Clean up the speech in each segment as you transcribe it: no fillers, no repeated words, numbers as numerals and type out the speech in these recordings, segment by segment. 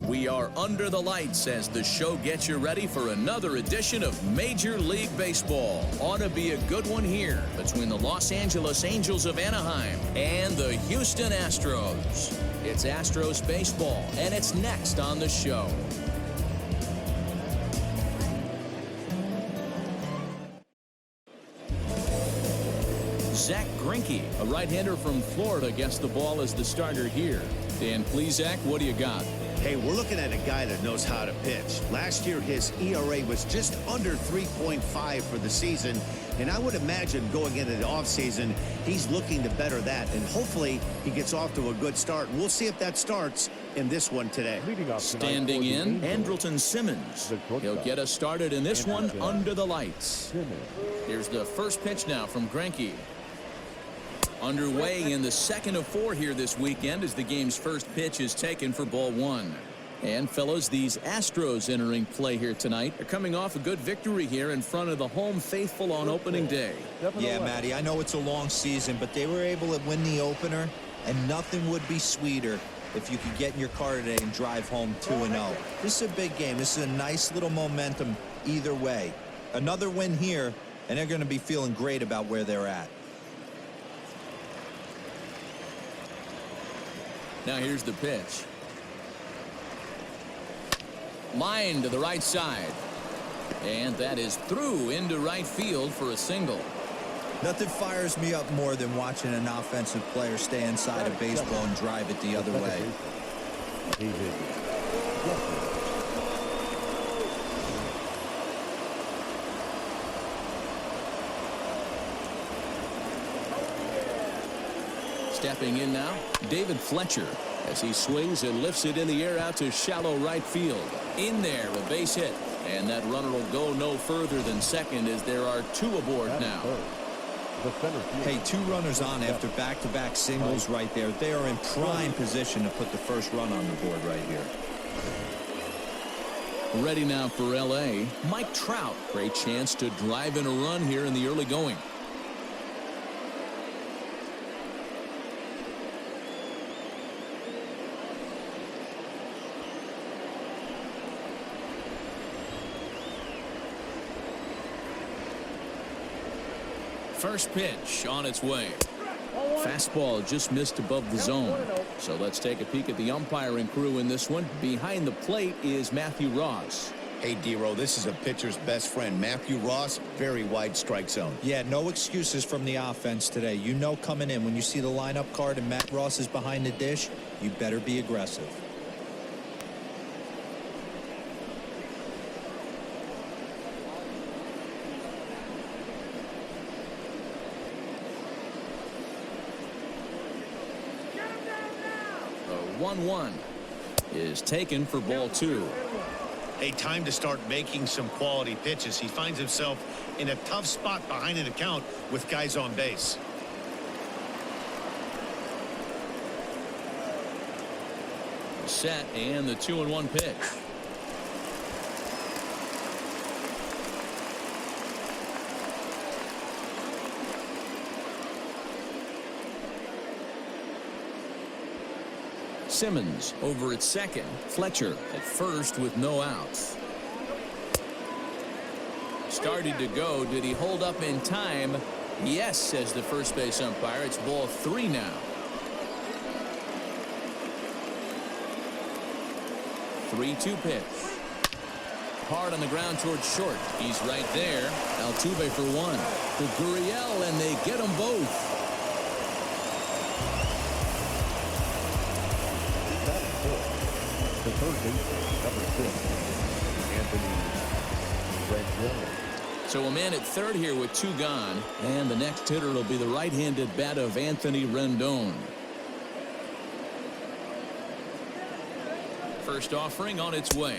We are under the lights as the show gets you ready for another edition of Major League Baseball. Ought to be a good one here between the Los Angeles Angels of Anaheim and the Houston Astros. It's Astros baseball, and it's next on the show. Zach Greinke, a right-hander from Florida, gets the ball as the starter here. Dan Plesac, what do you got? Hey, we're looking at a guy that knows how to pitch. Last year, his ERA was just under 3.5 for the season, and I would imagine going into the offseason, he's looking to better that, and hopefully he gets off to a good start. We'll see if that starts in this one today. Standing in, Andrelton Simmons. He'll get us started in this one under the lights. Here's the first pitch now from Greinke. Underway in the second of 4 here this weekend as the game's first pitch is taken for ball 1. And fellas, these Astros entering play here tonight are coming off a good victory here in front of the home faithful on opening day. Yeah, Matty, I know it's a long season, but they were able to win the opener, and nothing would be sweeter if you could get in your car today and drive home 2-0. This is a big game. This is a nice little momentum either way. Another win here, and they're going to be feeling great about where they're at. Now here's the pitch. Line to the right side. And that is through into right field for a single. Nothing fires me up more than watching an offensive player stay inside of baseball and drive it the other way. Stepping in now, David Fletcher, as he swings and lifts it in the air out to shallow right field. In there, a base hit, and that runner will go no further than second as there are 2 aboard now. Hey, 2 runners on after back-to-back singles right there. They are in prime position to put the first run on the board right here. Ready now for L.A., Mike Trout. Great chance to drive in a run here in the early going. First pitch on its way. Fastball just missed above the zone. So let's take a peek at the umpiring crew in this one. Behind the plate is Matthew Ross. Hey, D-Row, this is a pitcher's best friend. Matthew Ross, very wide strike zone. Yeah, no excuses from the offense today. You know coming in when you see the lineup card and Matt Ross is behind the dish, you better be aggressive. The 1-1 is taken for ball 2. A time to start making some quality pitches. He finds himself in a tough spot behind an account with guys on base. Set and the 2-1 pitch. Simmons over at second. Fletcher at first with no outs. Started to go. Did he hold up in time? Yes, says the first base umpire. It's ball 3 now. 3-2 pitch. Hard on the ground towards short. He's right there. Altuve for 1. To Gurriel, and they get them both. The third baseman, number 6, Anthony Rendon. So a man at third here with 2 gone, and the next hitter will be the right-handed bat of Anthony Rendon. First offering on its way.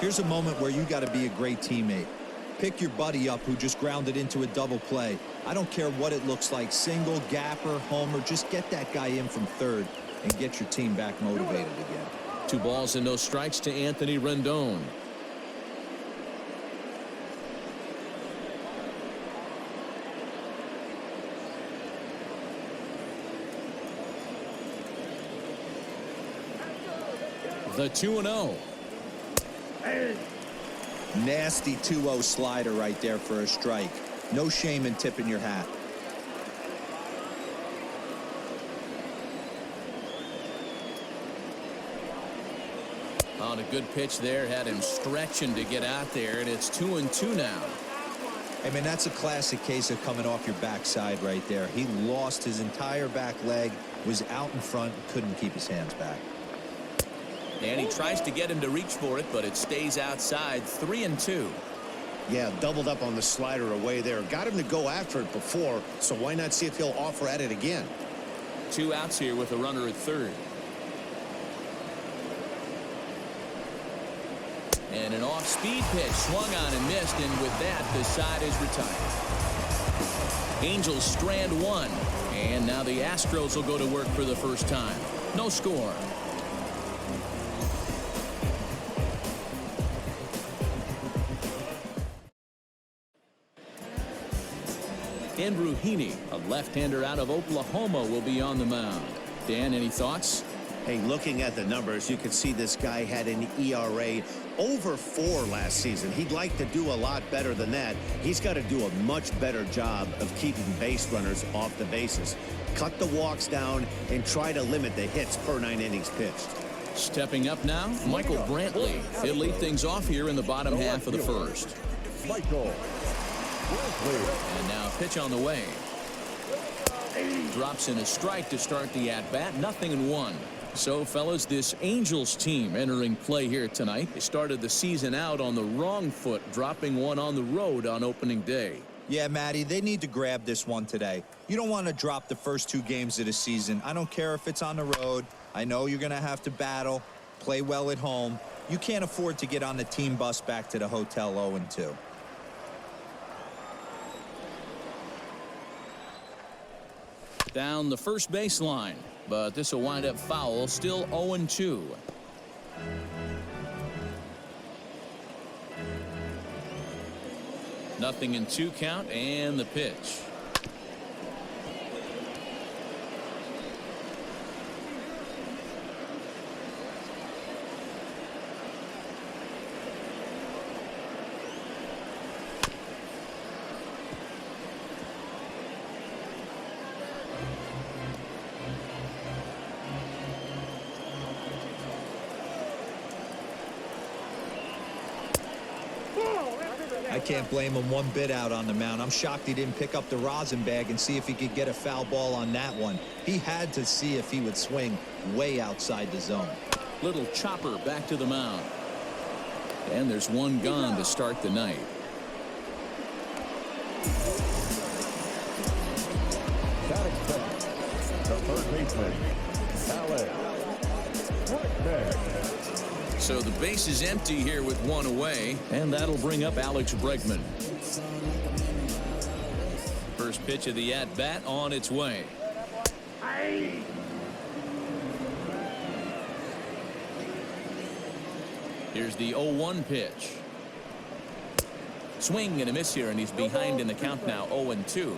Here's a moment where you got to be a great teammate. Pick your buddy up who just grounded into a double play. I don't care what it looks like, single, gapper, homer, just get that guy in from third and get your team back motivated again. 2 balls and no strikes to Anthony Rendon. The 2-0. Nasty 2-0 slider right there for a strike. No shame in tipping your hat. On a good pitch there, had him stretching to get out there, and it's 2-2 now. I mean, that's a classic case of coming off your backside right there. He lost his entire back leg, was out in front, couldn't keep his hands back. And he tries to get him to reach for it, but it stays outside. 3-2. Yeah, doubled up on the slider away there. Got him to go after it before, so why not see if he'll offer at it again? 2 outs here with a runner at third. And an off-speed pitch swung on and missed, and with that, the side is retired. Angels strand one, and now the Astros will go to work for the first time. No score. Andrew Heaney, a left-hander out of Oklahoma, will be on the mound. Dan, any thoughts? Hey, looking at the numbers, you can see this guy had an ERA over 4 last season. He'd like to do a lot better than that. He's got to do a much better job of keeping base runners off the bases. Cut the walks down and try to limit the hits per 9 innings pitched. Stepping up now, Michael Brantley. He'll lead things off here in the bottom half of the first. Michael. And now pitch on the way. Drops in a strike to start the at-bat. 0-1. So, fellas, this Angels team entering play here tonight. They started the season out on the wrong foot, dropping one on the road on opening day. Yeah, Matty, they need to grab this one today. You don't want to drop the first 2 games of the season. I don't care if it's on the road. I know you're going to have to battle, play well at home. You can't afford to get on the team bus back to the hotel 0-2. Down the first baseline, but this will wind up foul. Still 0-2. Nothing in 2 count, and the pitch. I can't blame him one bit out on the mound. I'm shocked he didn't pick up the rosin bag and see if he could get a foul ball on that one. He had to see if he would swing way outside the zone. Little chopper back to the mound. And there's one gone to start the night. Batting second, the third baseman, Alex Bregman. So the base is empty here with 1 away, and that'll bring up Alex Bregman. First pitch of the at-bat on its way. Here's the 0-1 pitch. Swing and a miss here, and he's behind in the count now, 0-2.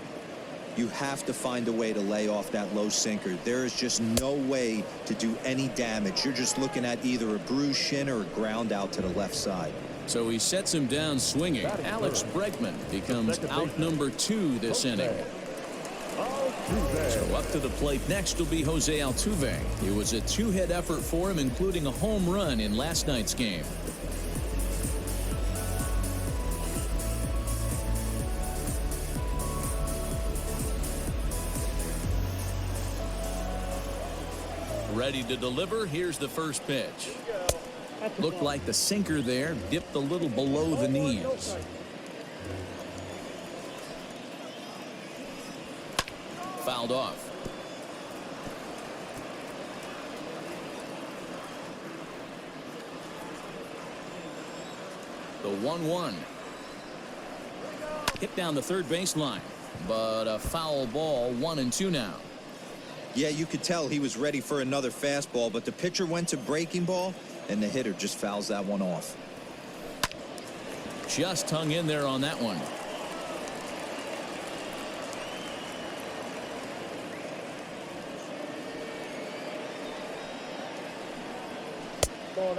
You have to find a way to lay off that low sinker. There is just no way to do any damage. You're just looking at either a bruised shin or a ground out to the left side. So he sets him down swinging. Alex Bregman becomes out number 2 this inning. So up to the plate next will be Jose Altuve. It was a 2-hit effort for him, including a home run in last night's game. Ready to deliver. Here's the first pitch. Looked like the sinker there dipped a little below the knees. Fouled off. The 1-1. Hit down the third baseline, but a foul ball. 1-2 now. Yeah, you could tell he was ready for another fastball, but the pitcher went to breaking ball, and the hitter just fouls that one off. Just hung in there on that one.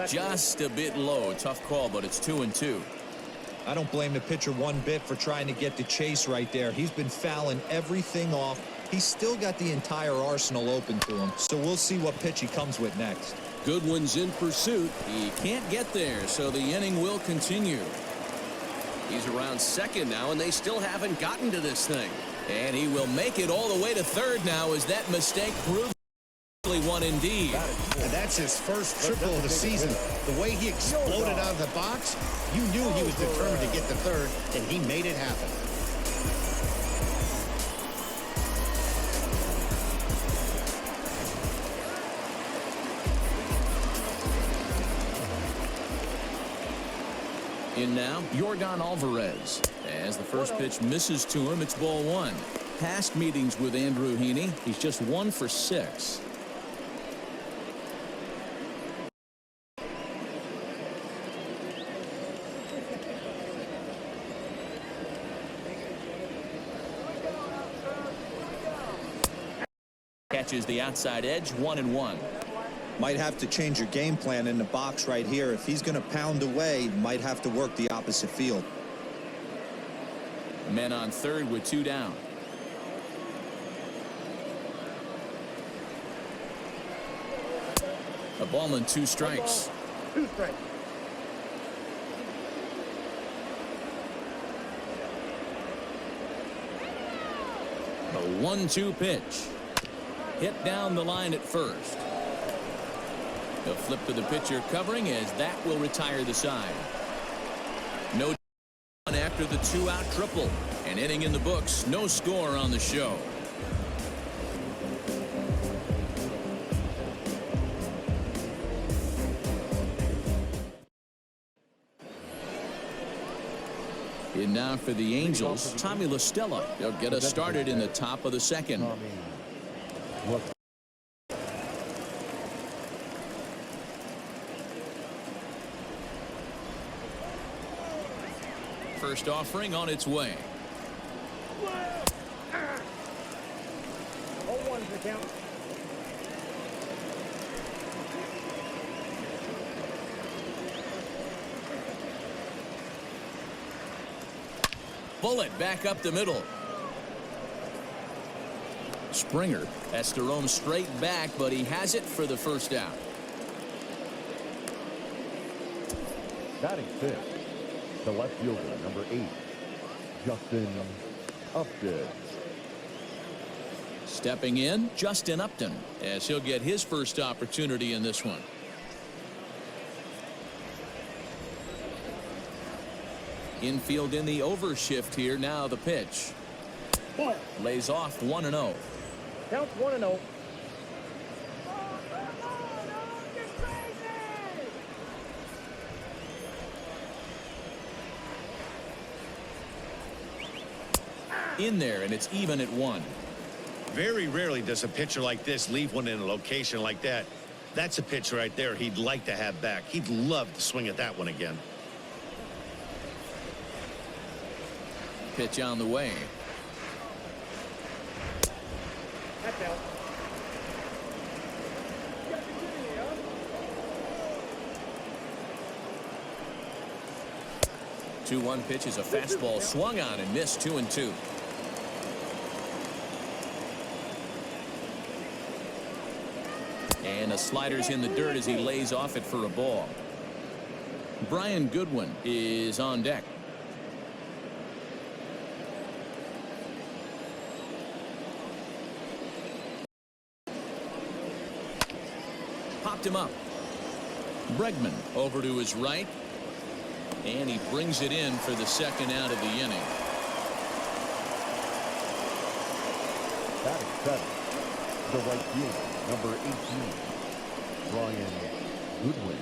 Just a bit low. Tough call, but it's 2-2. I don't blame the pitcher one bit for trying to get the chase right there. He's been fouling everything off. He's still got the entire arsenal open to him, so we'll see what pitch he comes with next. Goodwin's in pursuit. He can't get there, so the inning will continue. He's around second now, and they still haven't gotten to this thing. And he will make it all the way to third now as that mistake proves one indeed. And that's his first triple of the season. The way he exploded out of the box, you knew he was determined to get to third, and he made it happen. In now, Yordan Alvarez. As the first pitch misses to him, it's ball one. Past meetings with Andrew Heaney, he's just 1 for 6. Catches the outside edge, 1-1. Might have to change your game plan in the box right here. If he's going to pound away, might have to work the opposite field. Men on third with 2 down. A ball and 2 strikes. 2 strikes. A 1-2 pitch. Hit down the line at first. They'll flip to the pitcher covering as that will retire the side. No after the 2-out triple. An inning in the books. No score on the show. In now for the Angels, Tommy La Stella. They'll get us started in the top of the second. First offering on its way. 0-1's the count. Bullet back up the middle. Springer has to roam straight back, but he has it for the first out. Batting fifth, the left fielder, number 8, Justin Upton. Stepping in, Justin Upton, as he'll get his first opportunity in this one. Infield in the overshift here. Now the pitch. Lays off 1-0. Counts 1-0. In there, and it's even at 1. Very rarely does a pitcher like this leave one in a location like that. That's a pitch right there he'd like to have back. He'd love to swing at that one again. Pitch on the way. That's out. 2-1 pitch is a fastball swung on and missed. 2-2. And a slider's in the dirt as he lays off it for a ball. Brian Goodwin is on deck. Popped him up. Bregman over to his right. And he brings it in for the second out of the inning. Batting seventh, the right fielder, number 18, Brian Goodwin.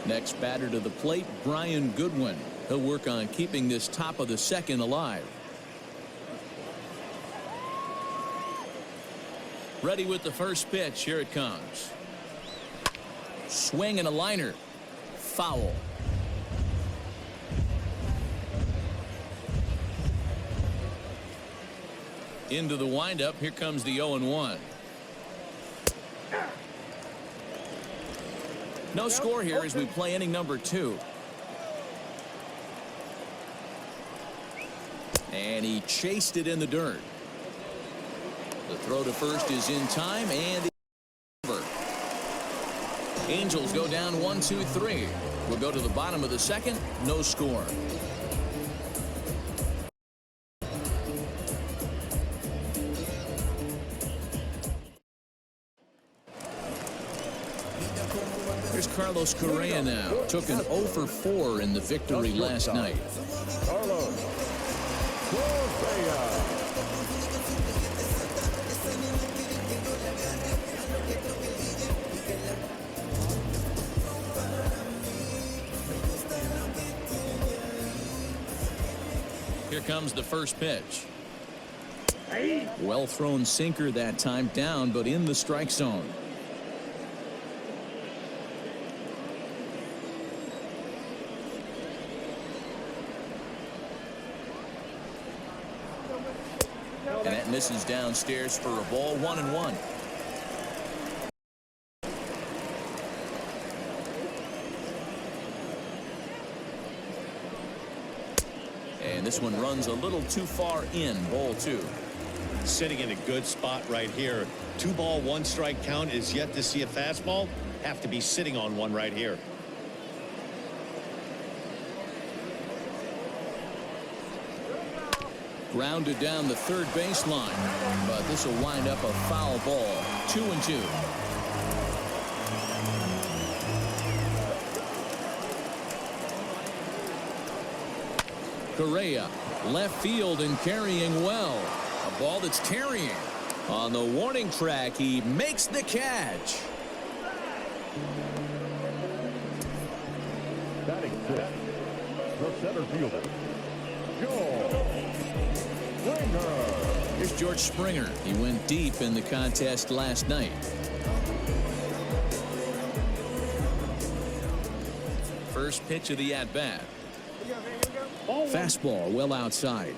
Next batter to the plate, Brian Goodwin. He'll work on keeping this top of the second alive. Ready with the first pitch. Here it comes. Swing and a liner. Foul. Into the windup. Here comes the 0-1. No score here as we play inning number 2. And he chased it in the dirt. The throw to first is in time, and it's over. Angels go down 1-2-3. We'll go to the bottom of the second. No score. Here's Carlos Correa now. Took an 0 for 4 in the victory last night. Carlos Correa. Here comes the first pitch. Well thrown sinker that time, down but in the strike zone. And that misses downstairs for a ball. 1-1. And this one runs a little too far in. Ball 2. Sitting in a good spot right here. 2-ball, 1-strike count is yet to see a fastball. Have to be sitting on one right here. Grounded down the third baseline, but this will wind up a foul ball. 2-2. Correa, left field and carrying well. A ball that's carrying. On the warning track, he makes the catch. Batting fifth, the center fielder, George Springer. Here's George Springer. He went deep in the contest last night. First pitch of the at-bat. Fastball well outside.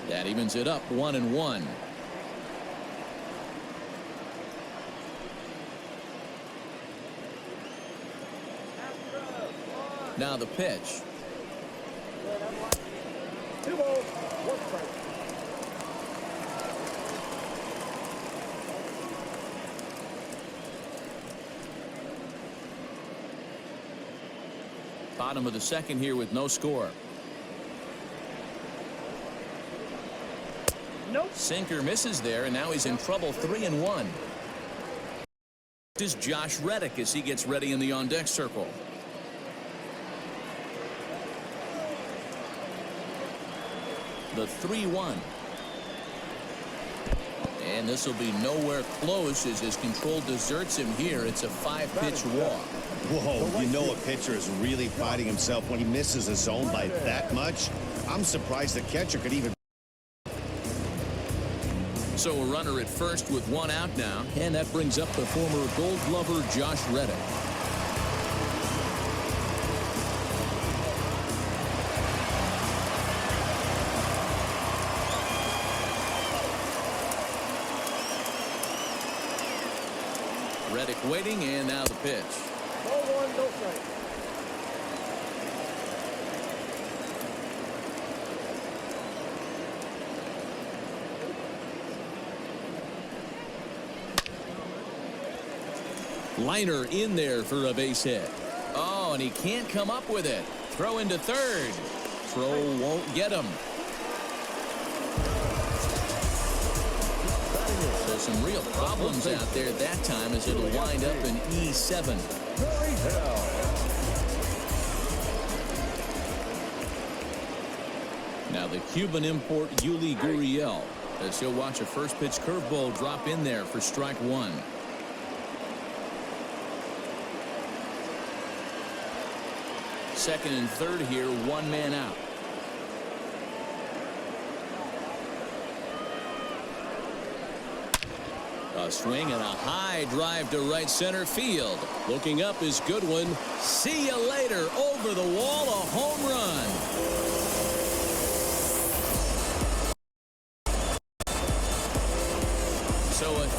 That evens it up 1-1. Now the pitch. 2 balls, 1 strike. Bottom of the second here with no score. Nope. Sinker misses there, and now he's in trouble. 3-1. This is Josh Reddick as he gets ready in the on-deck circle. The 3-1. And this will be nowhere close as his control deserts him here. It's a 5-pitch walk. Whoa, you know a pitcher is really fighting himself when he misses a zone by that much. I'm surprised the catcher could even. So a runner at first with 1 out now, and that brings up the former Gold Glover Josh Reddick. Reddick waiting, and now the pitch. Ball 1, no strike. Liner in there for a base hit. Oh, and he can't come up with it. Throw into third. Throw won't get him. So some real problems out there at that time as it'll wind up in E7. Now the Cuban import Yuli Gurriel as he'll watch a first pitch curveball drop in there for strike 1. Second and third here, 1 man out. A swing and a high drive to right center field. Looking up is Goodwin. See you later. Over the wall, a home run.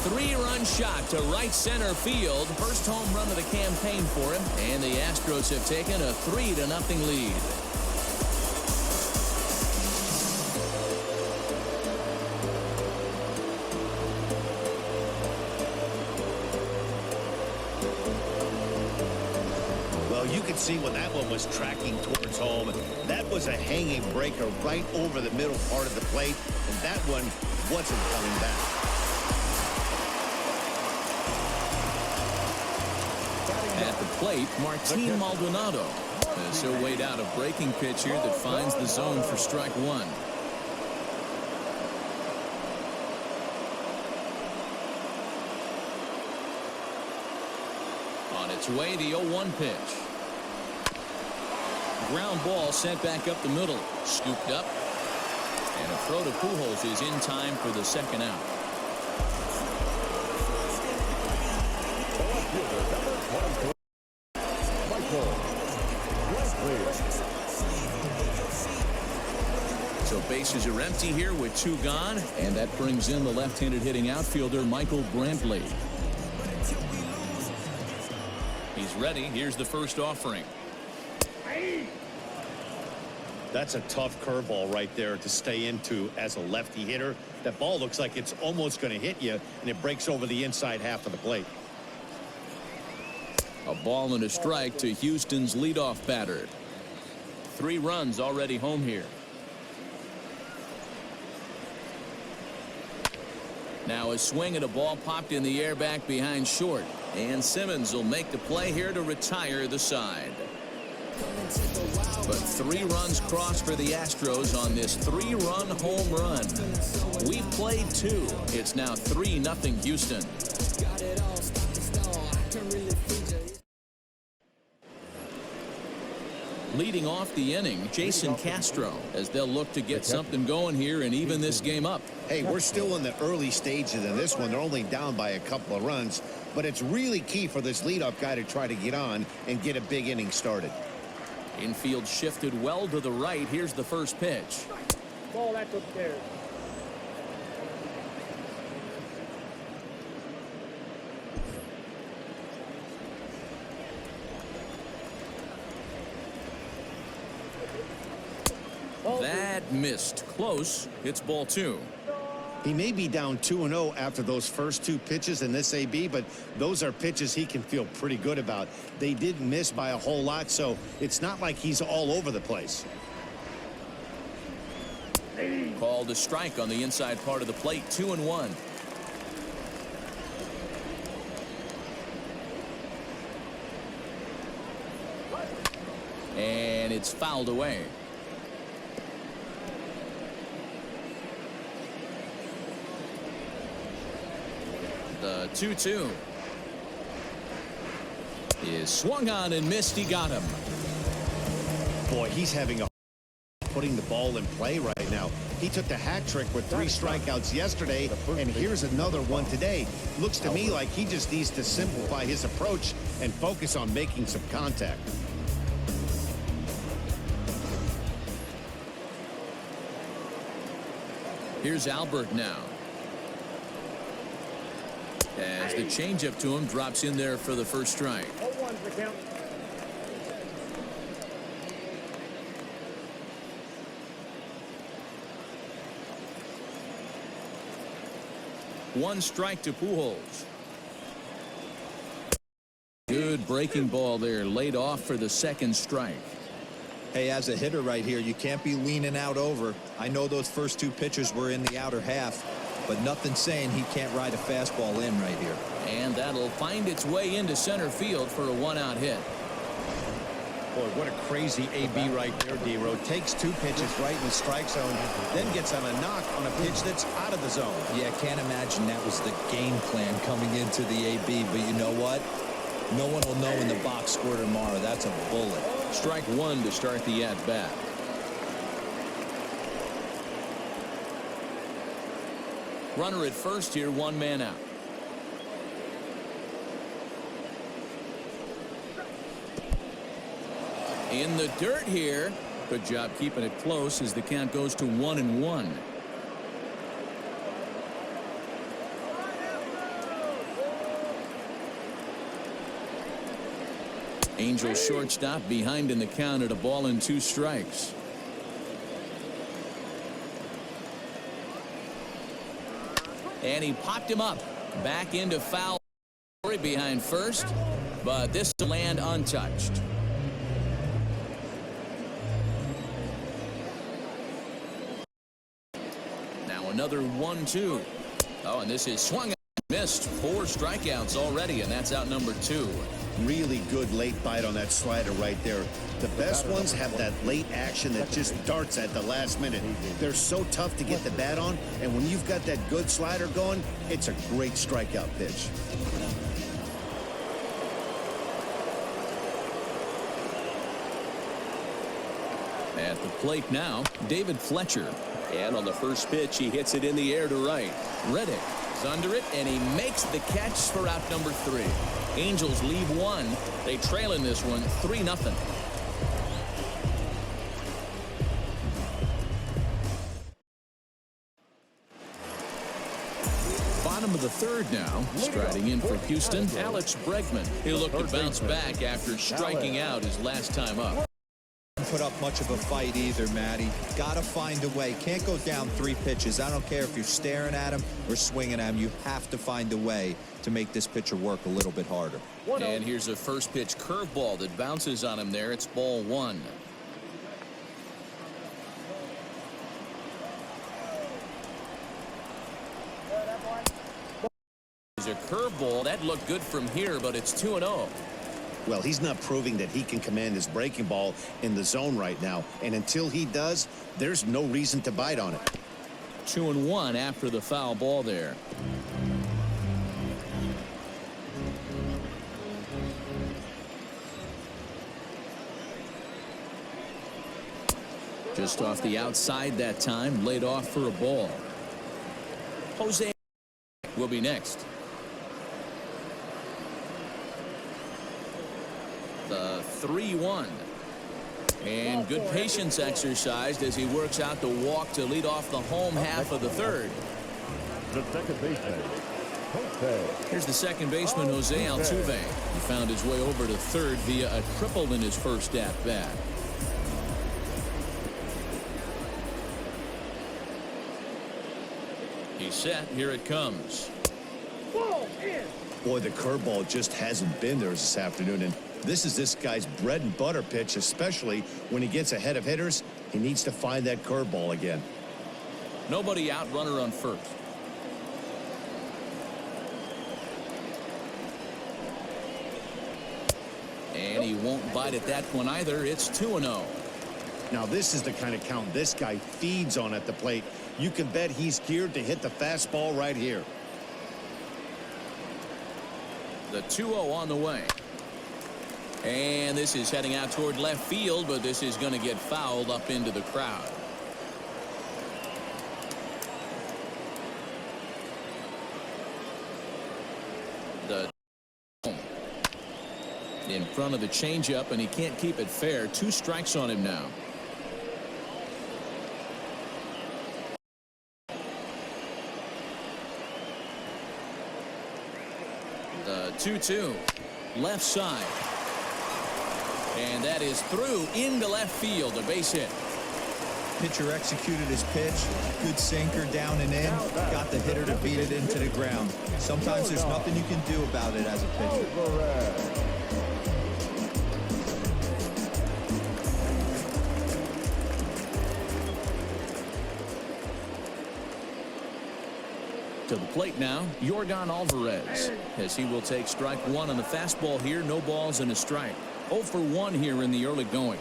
3-run shot to right center field. First home run of the campaign for him, and the Astros have taken a 3-0 lead. Well, you could see when that one was tracking towards home, that was a hanging breaker right over the middle part of the plate, and that one wasn't coming back. At the plate, Martin Maldonado. As he'll wait out a breaking pitch here that finds the zone for strike one. On its way, the 0-1 pitch. Ground ball sent back up the middle. Scooped up. And a throw to Pujols is in time for the second out. So bases are empty here with 2 gone, and that brings in the left-handed hitting outfielder Michael Brantley. He's ready. Here's the first offering. That's a tough curveball right there to stay into as a lefty hitter. That ball looks like it's almost going to hit you, and it breaks over the inside half of the plate. A ball and a strike to Houston's leadoff batter. 3 runs already home here. Now a swing and a ball popped in the air back behind short. And Simmons will make the play here to retire the side. But 3 runs crossed for the Astros on this 3-run home run. We played 2. It's now 3-0 Houston. Leading off the inning, Jason Castro, as they'll look to get something going here and even this game up. Hey, we're still in the early stages of this one. They're only down by a couple of runs, but it's really key for this leadoff guy to try to get on and get a big inning started. Infield shifted well to the right. Here's the first pitch. Ball, that's upstairs. That missed. Close. It's ball 2. He may be down 2-0 after those first 2 pitches in this AB, but those are pitches he can feel pretty good about. They didn't miss by a whole lot, so it's not like he's all over the place. Called a strike on the inside part of the plate. 2-1. And it's fouled away. The 2-2 is swung on and missed. He got him. Boy, he's having a putting the ball in play right now. He took the hat trick with 3 strikeouts yesterday, and here's another one today. Looks to me like he just needs to simplify his approach and focus on making some contact. Here's Albert now. As the changeup to him drops in there for the first strike. 0-1's the count. One strike to Pujols. Good breaking ball there, laid off for the second strike. Hey, as a hitter right here, you can't be leaning out over. I know those first 2 pitches were in the outer half, but nothing saying he can't ride a fastball in right here. And that'll find its way into center field for a 1-out hit. Boy, what a crazy AB right there, D-Row. Takes 2 pitches right in the strike zone, then gets on a knock on a pitch that's out of the zone. Yeah, can't imagine that was the game plan coming into the AB, but you know what? No one will know in the box score tomorrow. That's a bullet. Strike 1 to start the at-bat. Runner at first here, 1 man out. In the dirt here. Good job keeping it close as the count goes to 1-1. Angels shortstop behind in the count at 1-2 strikes. And he popped him up back into foul behind first, but this will land untouched. Now another 1-2. Oh, and this is swung and missed. 4 strikeouts already, and that's out number 2. Really good late bite on that slider right there. The best ones have that late action that just darts at the last minute. They're so tough to get the bat on, and when you've got that good slider going, it's a great strikeout pitch. At the plate now, David Fletcher. And on the first pitch, he hits it in the air to right. Reddick is under it, and he makes the catch for out number 3. Angels leave 1. They trail in this one 3-0. Bottom of the 3rd now. Striding in for Houston, Alex Bregman. He'll look to bounce back after striking out his last time up. Put up much of a fight either, Matty. Gotta find a way. Can't go down 3 pitches. I don't care if you're staring at him or swinging at him. You have to find a way to make this pitcher work a little bit harder. And here's a first pitch curveball that bounces on him there. It's ball 1. There's a curveball that looked good from here, but it's 2-0. Well, he's not proving that he can command his breaking ball in the zone right now. And until he does, there's no reason to bite on it. 2-1 after the foul ball there. Just off the outside that time, laid off for a ball. Jose will be next. The 3-1. And good patience exercised as he works out the walk to lead off the home half of the 3rd. The second baseman, Jose. Here's the second baseman, Jose Altuve. He found his way over to 3rd via a triple in his first at-bat. He's set. Here it comes. Boy, the curveball just hasn't been there this afternoon, and this is this guy's bread and butter pitch, especially when he gets ahead of hitters. He needs to find that curveball again. Nobody out, runner on first. And he won't bite at that one either. It's 2-0. Now, this is the kind of count this guy feeds on at the plate. You can bet he's geared to hit the fastball right here. The 2-0 on the way. And this is heading out toward left field, but this is going to get fouled up into the crowd. The in front of the changeup, and he can't keep it fair. 2 strikes on him now. The 2-2 left side. And that is through into left field, a base hit. Pitcher executed his pitch. Good sinker down and in. Got the hitter to beat it into the ground. Sometimes there's nothing you can do about it as a pitcher. To the plate now, Yordan Alvarez, as he will take strike 1 on the fastball here. No balls and a strike. 0 for 1 here in the early going.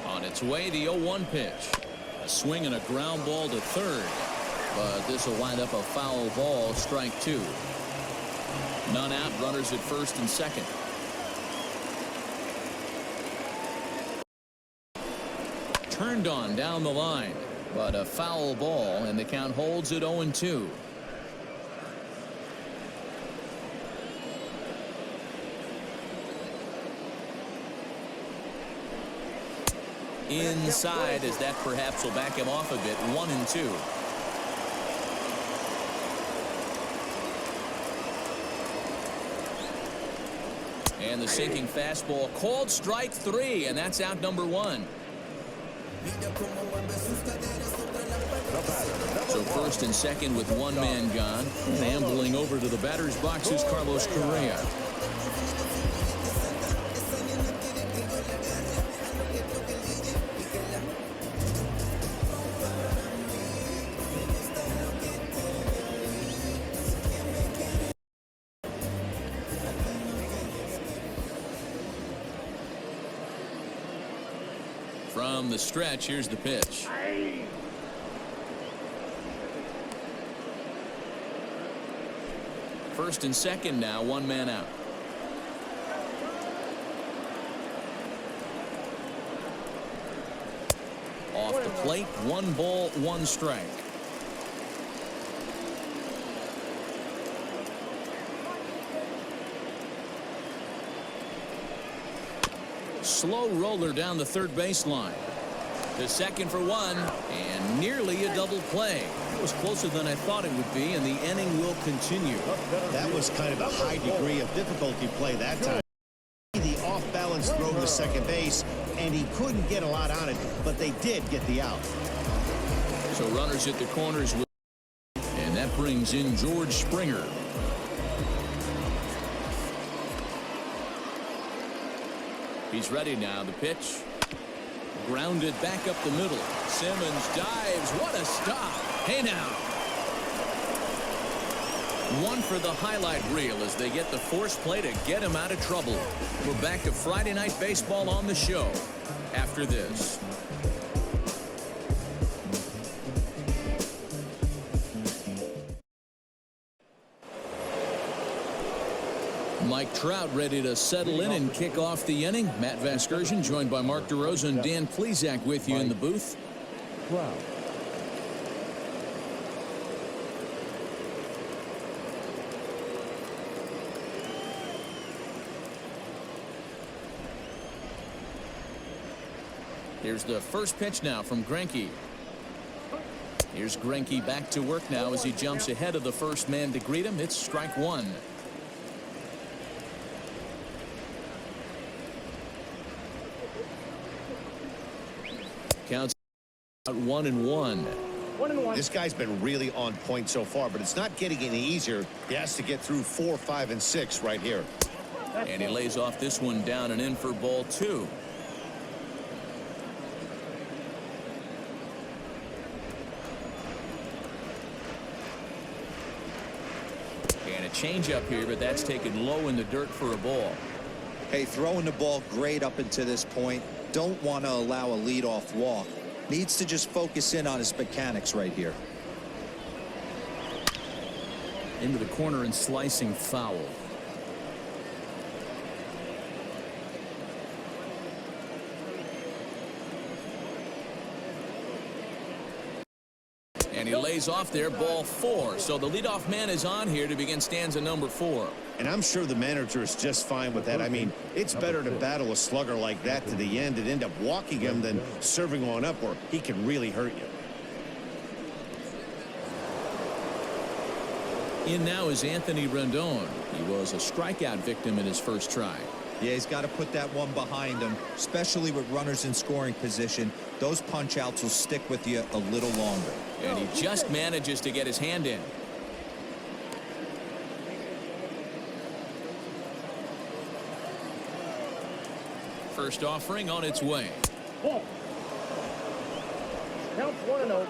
On its way, the 0-1 pitch. A swing and a ground ball to 3rd. But this will wind up a foul ball, strike 2. None out, runners at 1st and 2nd. Turned on down the line, but a foul ball, and the count holds at 0-2. inside, as that perhaps will back him off a bit. 1-2. And the sinking fastball called strike 3, and that's out number 1. So first and second with one man gone. And ambling over to the batter's box is Carlos Correa. From the stretch, here's the pitch. First and second now, one man out. Off the plate, 1 ball, 1 strike. Slow roller down the third baseline. To second for 1, and nearly a double play. It was closer than I thought it would be, and the inning will continue. That was kind of a high degree of difficulty play that time. The off-balance throw to second base, and he couldn't get a lot on it, but they did get the out. So runners at the corners, and that brings in George Springer. He's ready now. The pitch. Grounded back up the middle. Simmons dives. What a stop. Hey now. 1 for the highlight reel as they get the force play to get him out of trouble. We're back to Friday Night Baseball on the show after this. Mike Trout ready to settle in and kick off the inning. Matt Vasgersian joined by Mark DeRosa and Dan Plesac with you in the booth. Trout. Here's the first pitch now from Greinke. Here's Greinke back to work now as he jumps ahead of the first man to greet him. It's strike 1. Counts out 1-1. This guy's been really on point so far, but it's not getting any easier. He has to get through 4, 5, and 6 right here. And he lays off this one down and in for ball 2. And a changeup here, but that's taken low in the dirt for a ball. Hey, throwing the ball great up until this point. Don't want to allow a leadoff walk. Needs to just focus in on his mechanics right here. Into the corner and slicing foul. And he lays off there, ball 4. So the leadoff man is on here to begin stanza number 4. And I'm sure the manager is just fine with that. I mean, it's better to battle a slugger like that to the end and end up walking him than serving one up where he can really hurt you. In now is Anthony Rendon. He was a strikeout victim in his first try. Yeah, he's got to put that one behind him, especially with runners in scoring position. Those punch outs will stick with you a little longer. And he just manages to get his hand in. First offering on its way. Ball. Count 1-0.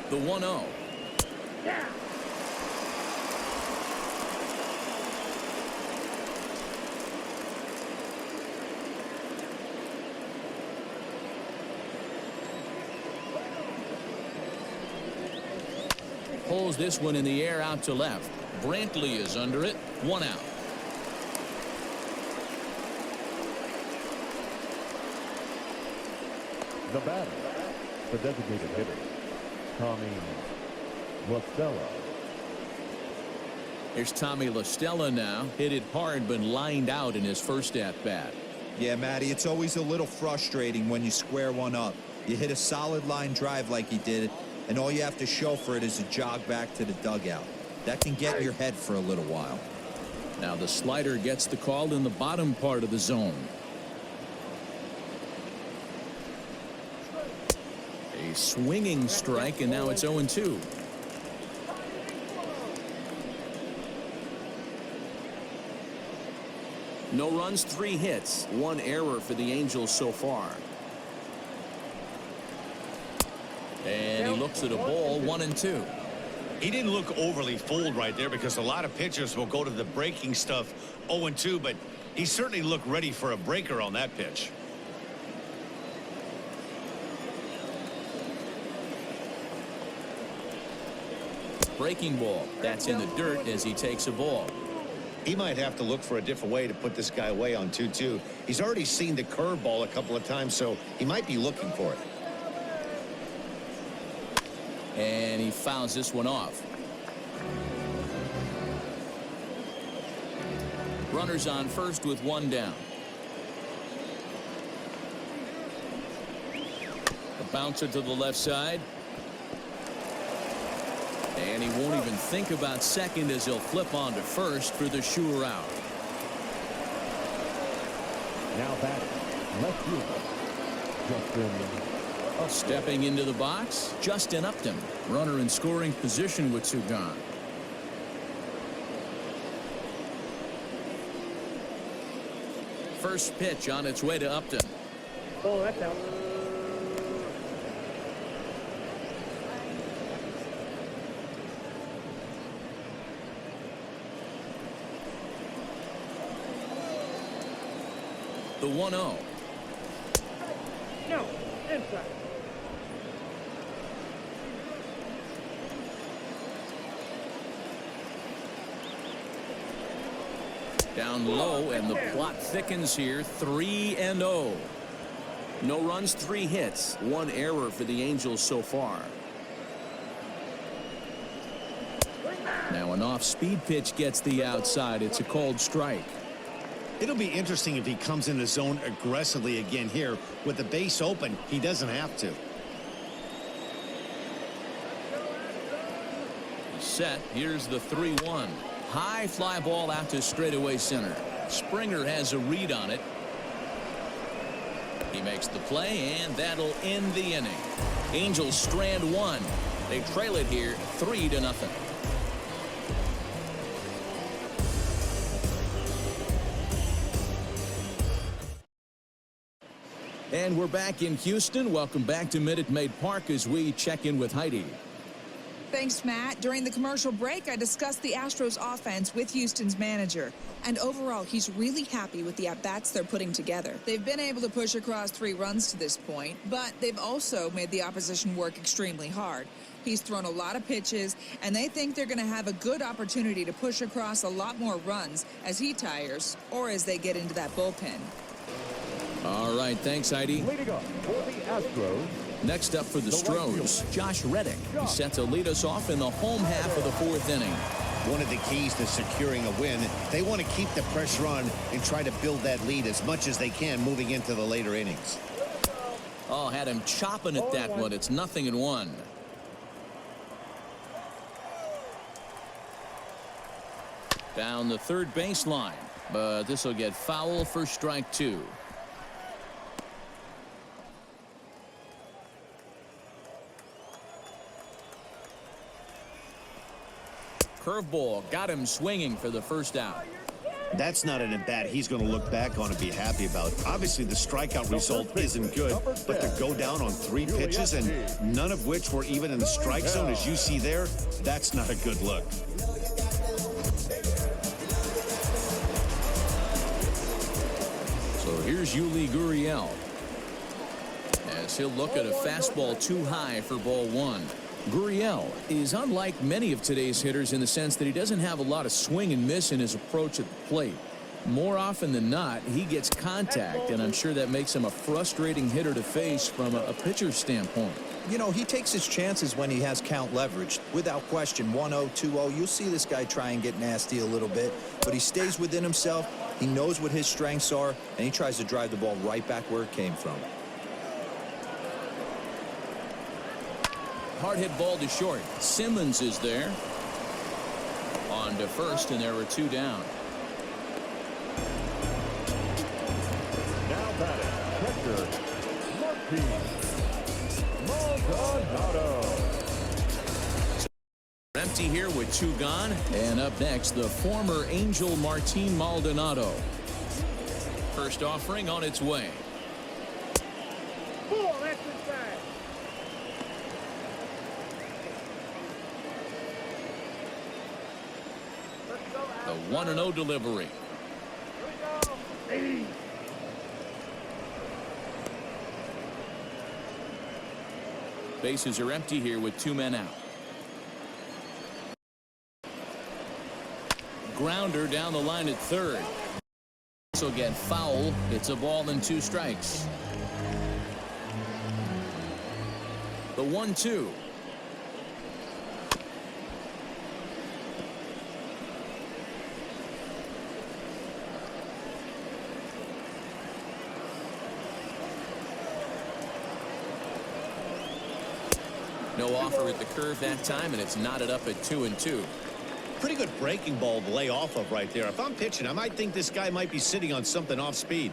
The 1-0. Yeah. Pulls this one in the air out to left. Brantley is under it. 1 out. The batter, the designated hitter, Tommy LaStella. Here's Tommy LaStella now. Hit it hard but lined out in his first at bat. Yeah, Matty, it's always a little frustrating when you square one up. You hit a solid line drive like he did, and all you have to show for it is a jog back to the dugout. That can get in your head for a little while. Now the slider gets the call in the bottom part of the zone. A swinging strike, and now it's 0-2. No runs, 3 hits, 1 error for the Angels so far. And he looks at a ball, 1-2. He didn't look overly fooled right there because a lot of pitchers will go to the breaking stuff 0-2, but he certainly looked ready for a breaker on that pitch. Breaking ball. That's in the dirt as he takes a ball. He might have to look for a different way to put this guy away on 2-2. He's already seen the curveball a couple of times, so he might be looking for it. And he fouls this one off. Runners on first with 1 down. A bouncer to the left side. And he won't even think about second as he'll flip on to first for the sure out. Now batting, left fielder, Justin Upton. Stepping into the box, Justin Upton. Runner in scoring position with 2 gone. First pitch on its way to Upton. Oh, that's out. The 1-0. No, inside. Down low, and the plot thickens here. 3-0. No runs, 3 hits, 1 error for the Angels so far. Now an off-speed pitch gets the outside. It's a called strike. It'll be interesting if he comes in the zone aggressively again here. With the base open, he doesn't have to. Set. Here's the 3-1. High fly ball out to straightaway center. Springer has a read on it. He makes the play, and that'll end the inning. Angels strand 1. They trail it here 3-0. And we're back in Houston. Welcome back to Minute Maid Park as we check in with Heidi. Thanks, Matt. During the commercial break, I discussed the Astros offense with Houston's manager. And overall, he's really happy with the at-bats they're putting together. They've been able to push across 3 runs to this point, but they've also made the opposition work extremely hard. He's thrown a lot of pitches, and they think they're going to have a good opportunity to push across a lot more runs as he tires or as they get into that bullpen. All right, thanks, Heidi. Leading up for the Astros. Next up for the Stros, Josh Reddick. He's set to lead us off in the home half of the 4th inning. One of the keys to securing a win, they want to keep the pressure on and try to build that lead as much as they can moving into the later innings. Oh, had him chopping at that one. It's 0-1. Down the third baseline, but this will get foul for strike 2. Curveball got him swinging for the first out. That's not an at-bat he's going to look back on and be happy about. Obviously, the strikeout result isn't good, but to go down on 3 pitches and none of which were even in the strike zone, as you see there, that's not a good look. So here's Yuli Gurriel as he'll look at a fastball too high for ball 1. Gurriel is unlike many of today's hitters in the sense that he doesn't have a lot of swing and miss in his approach at the plate. More often than not, he gets contact, and I'm sure that makes him a frustrating hitter to face from a pitcher's standpoint. You know, he takes his chances when he has count leverage. Without question, 1-0, 2-0, you'll see this guy try and get nasty a little bit, but he stays within himself. He knows what his strengths are, and he tries to drive the ball right back where it came from. Hard hit ball to short. Simmons is there. On to first, and there are 2 down. Now batting, catcher, Maldonado. Empty here with 2 gone. And up next, the former Angel Martin Maldonado. First offering on its way. Ball, that's inside. The 1-0 delivery. Bases are empty here with 2 men out. Grounder down the line at third. This will get foul. It's a ball and 2 strikes. The 1-2. No offer at the curve that time, and it's knotted up at 2-2. Pretty good breaking ball to lay off of right there. If I'm pitching, I might think this guy might be sitting on something off speed.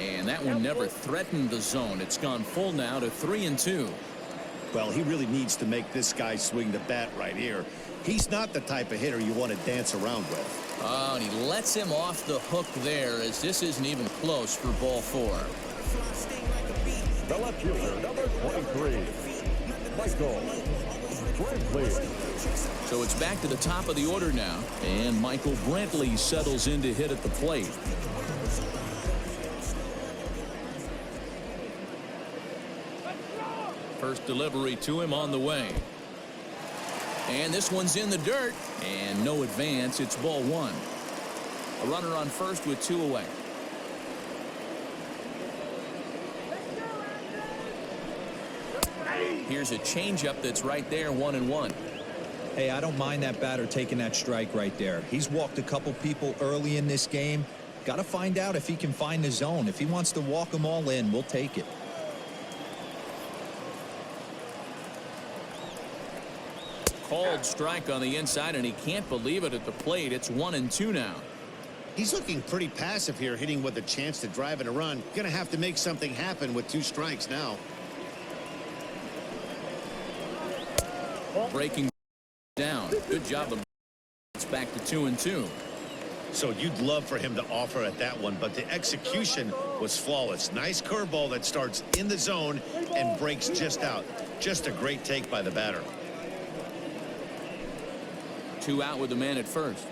And that one never threatened the zone. It's gone full now to 3-2. Well, he really needs to make this guy swing the bat right here. He's not the type of hitter you want to dance around with. Oh, and he lets him off the hook there, as this isn't even close for ball 4. The left fielder, number 23, Michael Brantley. So it's back to the top of the order now, and Michael Brantley settles in to hit at the plate. First delivery to him on the way. And this one's in the dirt, and no advance. It's ball 1. A runner on first with 2 away. Here's a changeup that's right there, 1-1. Hey, I don't mind that batter taking that strike right there. He's walked a couple people early in this game. Got to find out if he can find the zone. If he wants to walk them all in, we'll take it. Called strike on the inside, and he can't believe it at the plate. It's 1-2 now. He's looking pretty passive here, hitting with a chance to drive in a run. Gonna have to make something happen with 2 strikes now. Breaking down. Good job of. It's back to 2-2. So you'd love for him to offer at that one, but the execution was flawless. Nice curveball that starts in the zone and breaks just out. Just a great take by the batter. 2 out with the man at first.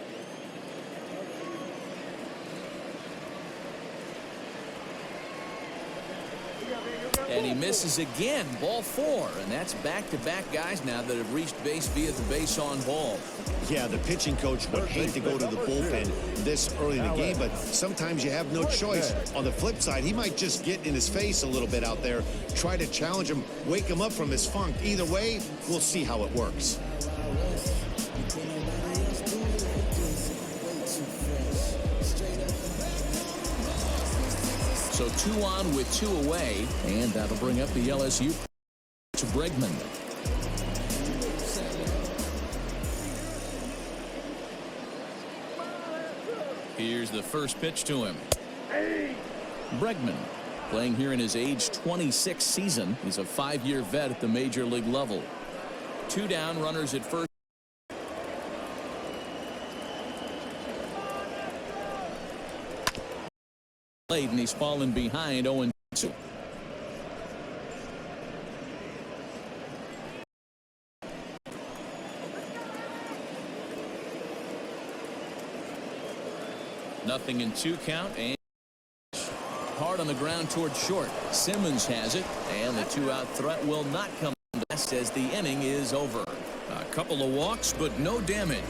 And he misses again. Ball 4, and that's back-to-back guys now that have reached base via the base on ball. Yeah, the pitching coach would hate to go to the bullpen this early in the game, but sometimes you have no choice. On the flip side, he might just get in his face a little bit out there, try to challenge him, wake him up from his funk. Either way, we'll see how it works. So 2 on with 2 away, and that'll bring up the LSU to Bregman. Here's the first pitch to him. Bregman, playing here in his age 26 season. He's a 5-year vet at the major league level. 2 down, runners at first. And he's fallen behind 0-2. Nothing in 2 count, and hard on the ground towards short. Simmons has it, and the 2-out threat will not come to pass as the inning is over. A couple of walks, but no damage.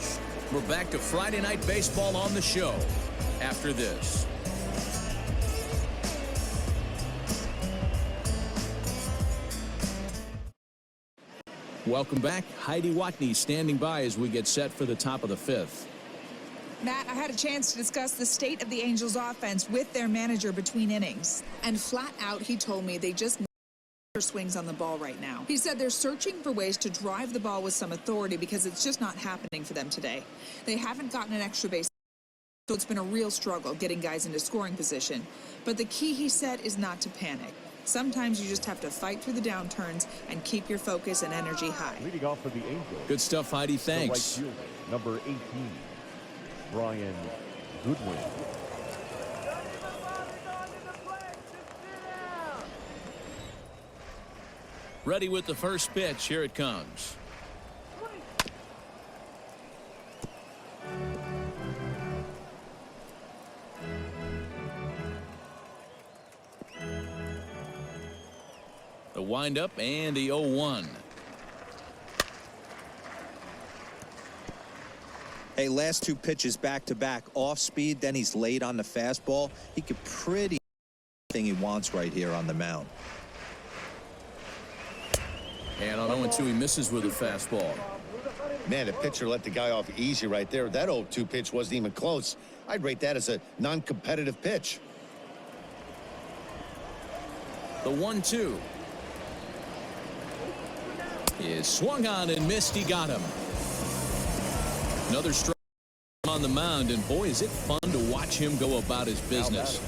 We're back to Friday Night Baseball on the show after this. Welcome back. Heidi Watney standing by as we get set for the top of the fifth. Matt, I had a chance to discuss the state of the Angels offense with their manager between innings. And flat out, he told me they just need swings on the ball right now. He said they're searching for ways to drive the ball with some authority because it's just not happening for them today. They haven't gotten an extra base, so it's been a real struggle getting guys into scoring position. But the key, he said, is not to panic. Sometimes you just have to fight through the downturns and keep your focus and energy high. Leading off for the Angels. Good stuff, Heidi. Thanks. The right fielder, number 18, Brian Goodwin. Ready with the first pitch. Here it comes. The windup and the 0-1. Hey, last two pitches back-to-back off speed, then he's late on the fastball. He could pretty thing he wants right here on the mound. And on 0-2, he misses with a fastball. Man, the pitcher let the guy off easy right there. That 0-2 pitch wasn't even close. I'd rate that as a non-competitive pitch. The 1-2 is swung on and missed. He got him. Another strike on the mound, and boy, is it fun to watch him go about his business.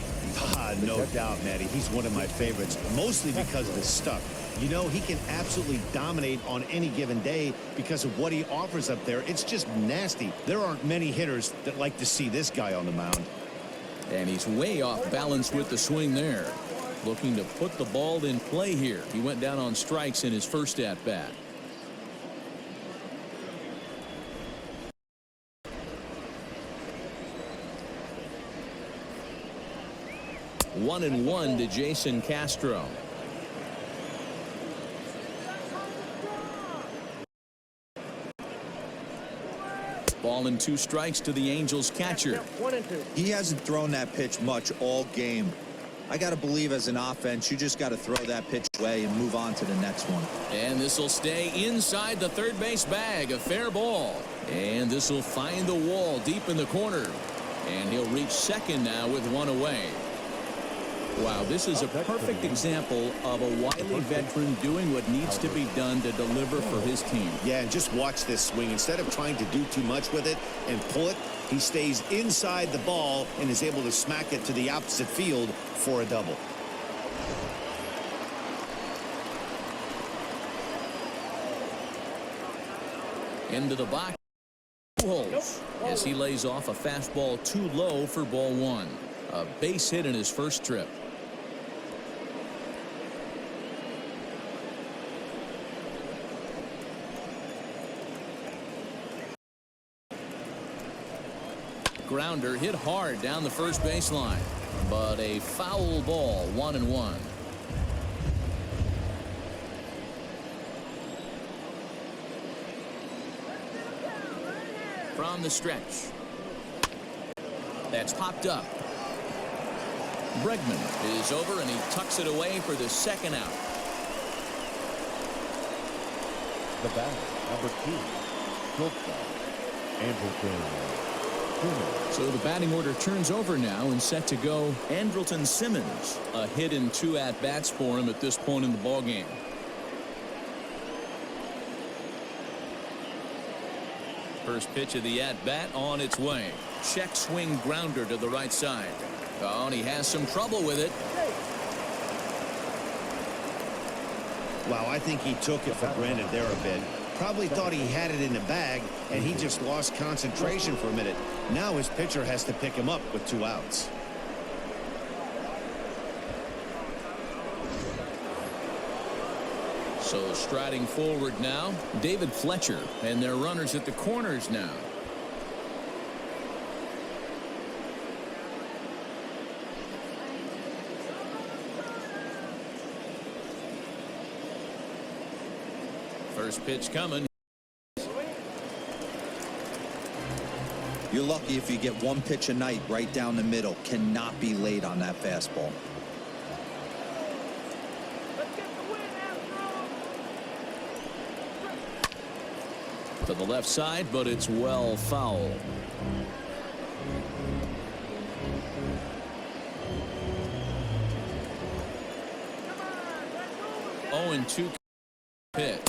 No doubt, Matty. He's one of my favorites, mostly because of his stuff. You know, he can absolutely dominate on any given day because of what he offers up there. It's just nasty. There aren't many hitters that like to see this guy on the mound. And he's way off balance with the swing there. Looking to put the ball in play here. He went down on strikes in his first at-bat. One and one to Jason Castro. Ball and 2 strikes to the Angels catcher. 1 and 2. He hasn't thrown that pitch much all game. I got to believe as an offense, you just got to throw that pitch away and move on to the next one. And this will stay inside the third base bag. A fair ball. And this will find the wall deep in the corner. And he'll reach second now with 1 away. Wow, this is a perfect example of a wily veteran doing what needs to be done to deliver for his team. Yeah, and just watch this swing. Instead of trying to do too much with it and pull it, he stays inside the ball and is able to smack it to the opposite field for a double. Into the box. Holes as he lays off a fastball too low for ball 1. A base hit in his first trip. Grounder hit hard down the first baseline, but a foul ball. 1 and 1. From the stretch. That's popped up. Bregman is over and he tucks it away for the second out. The batter, number 2, shortstop, Andrelton. So the batting order turns over now and set to go. Andrelton Simmons, a hit in 2 at-bats for him at this point in the ballgame. First pitch of the at-bat on its way. Check swing grounder to the right side. Oh, and he has some trouble with it. Wow, I think he took it for granted there a bit. Probably thought he had it in the bag, and he just lost concentration for a minute. Now his pitcher has to pick him up with 2 outs. So striding forward now, David Fletcher, and their runners at the corners now. First pitch coming. You're lucky if you get one pitch a night right down the middle. Cannot be late on that fastball. Let's get the win, Astros. To the left side, but it's well foul. 0-2 pitch.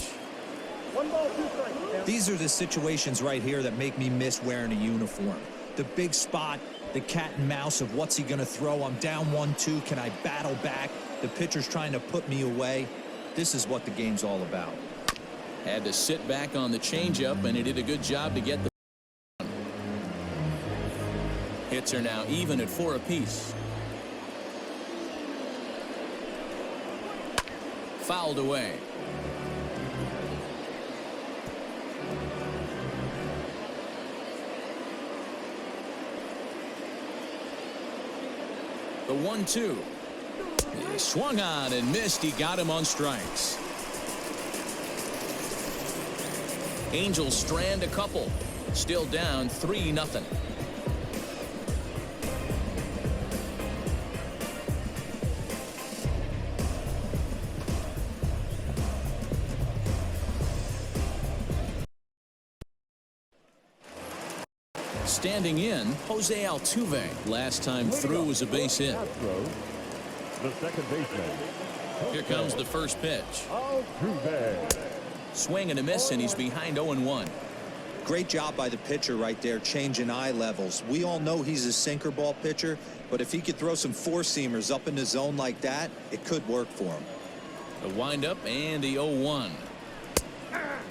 1 ball, 2 strikes. These are the situations right here that make me miss wearing a uniform. The big spot, the cat and mouse of what's he going to throw. I'm down 1-2. Can I battle back? The pitcher's trying to put me away. This is what the game's all about. Had to sit back on the changeup, and he did a good job to get the hits are now even at 4 apiece. Fouled away. The 1-2. He swung on and missed. He got him on strikes. Angels strand a couple. Still down 3-0. Standing in, Jose Altuve. Last time through was a base hit. Astros, the second baseman. Here comes the first pitch. Altuve. Swing and a miss, and he's behind 0-1. Great job by the pitcher right there, changing eye levels. We all know he's a sinker ball pitcher, but if he could throw some four-seamers up in the zone like that, it could work for him. The windup and the 0-1.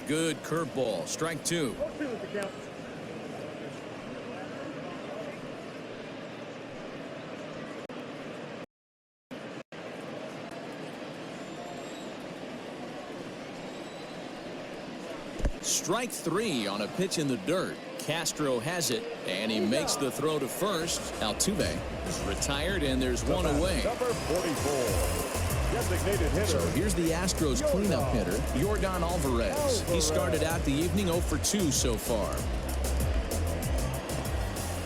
Good curveball. Strike 2. 0-2 is the count. Strike 3 on a pitch in the dirt. Castro has it, and he makes the throw to first. Altuve is retired, and there's one away. Number 44. Designated hitter. So here's the Astros cleanup hitter, Yordan Alvarez. He started out the evening 0 for 2 so far.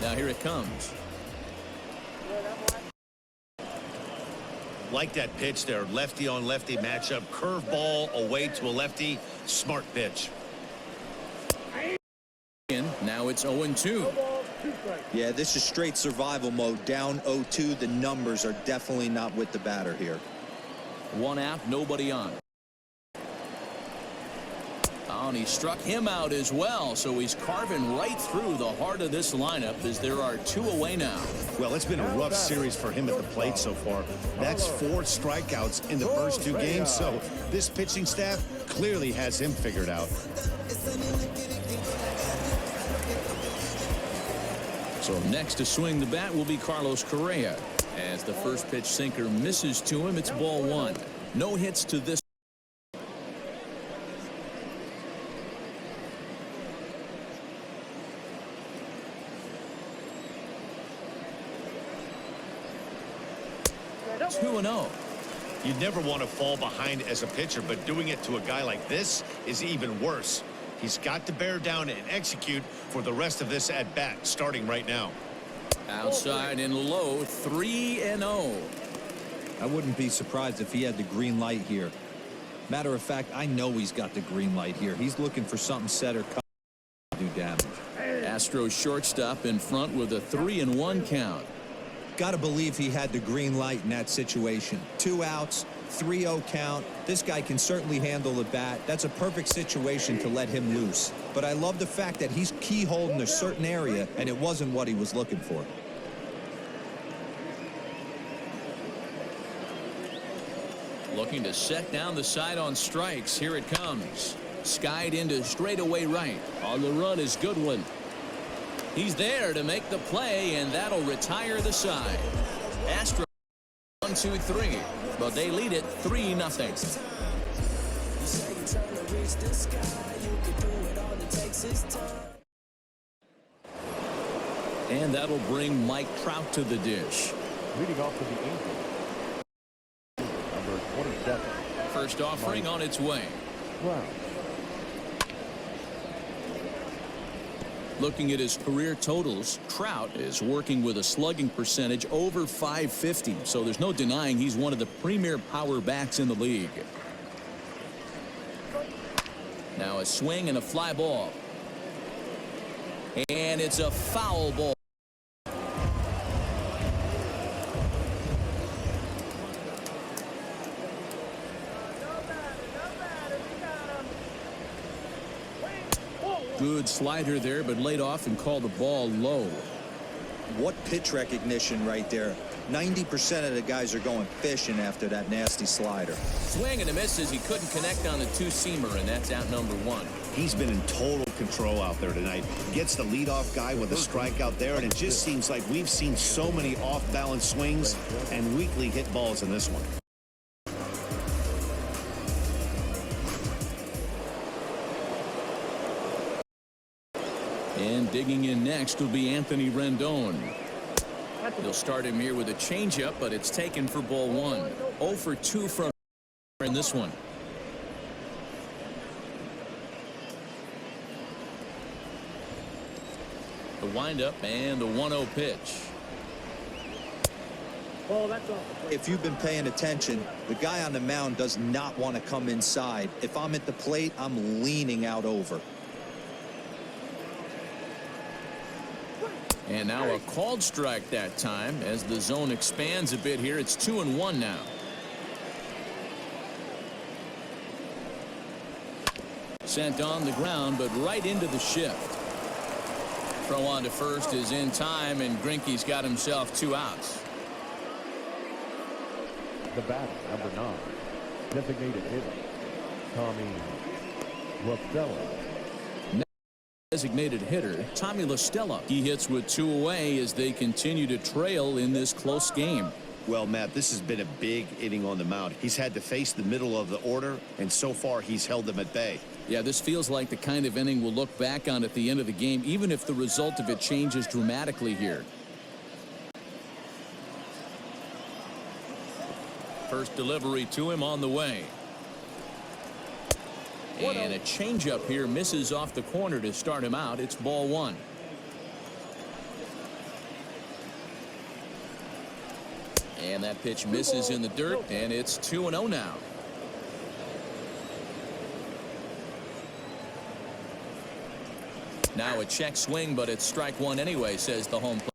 Now here it comes. Like that pitch there, lefty on lefty matchup, curveball away to a lefty. Smart pitch. Now it's 0-2. 1 ball, 2 strikes. Yeah, this is straight survival mode. Down 0-2. The numbers are definitely not with the batter here. 1 out, nobody on. Oh, and he struck him out as well, so he's carving right through the heart of this lineup as there are 2 away now. Well, it's been a rough series for him at the plate so far. That's 4 strikeouts in the first 2 games, so this pitching staff clearly has him figured out. So next to swing the bat will be Carlos Correa. As the first pitch sinker misses to him, it's ball 1. No hits to this. Double. 2-0. You never want to fall behind as a pitcher, but doing it to a guy like this is even worse. He's got to bear down and execute for the rest of this at bat, starting right now. Outside and low, 3-0. I wouldn't be surprised if he had the green light here. Matter of fact, I know he's got the green light here. He's looking for something set or cut to do damage. Astros shortstop in front with a 3-1 count. Got to believe he had the green light in that situation. 2 outs, 3-0 count. This guy can certainly handle the bat. That's a perfect situation to let him loose. But I love the fact that he's keyholed in a certain area, and it wasn't what he was looking for. Looking to set down the side on strikes. Here it comes. Skied into straightaway right. On the run is Goodwin. He's there to make the play, and that'll retire the side. Astros 1-2-3, but they lead it 3-0. And that'll bring Mike Trout to the dish. Leading off for the Angels. Number 27. First offering on its way. Wow. Looking at his career totals, Trout is working with a slugging percentage over .550, so there's no denying he's one of the premier power bats in the league. Now a swing and a fly ball. And it's a foul ball. Good slider there, but laid off and called the ball low. What pitch recognition right there. 90% of the guys are going fishing after that nasty slider. Swing and a miss as he couldn't connect on the two-seamer, and that's out number one. He's been in total control out there tonight. Gets the leadoff guy with a strikeout there, and it just seems like we've seen so many off-balance swings and weakly hit balls in this one. And digging in next will be Anthony Rendon. He'll start him here with a changeup, but it's taken for ball one. 0 for 2 from in this one. The windup and the 1-0 pitch. Oh, that's off the plate. If you've been paying attention, the guy on the mound does not want to come inside. If I'm at the plate, I'm leaning out over. And now a called strike that time as the zone expands a bit here. It's 2-1 now. Sent on the ground, but right into the shift. Throw on to first is in time, and Greinke's got himself 2 outs. The batter, number 9, designated hitter, Tommy Rosella. Designated hitter Tommy La Stella. He hits with 2 away as they continue to trail in this close game. Well, Matt, this has been a big inning on the mound. He's had to face the middle of the order, and so far he's held them at bay. Yeah, this feels like the kind of inning we'll look back on at the end of the game, even if the result of it changes dramatically here. First delivery to him on the way. And a changeup here misses off the corner to start him out. It's ball one. And that pitch misses in the dirt, and it's 2-0 now. Now a check swing, but it's strike one anyway, says the home plate.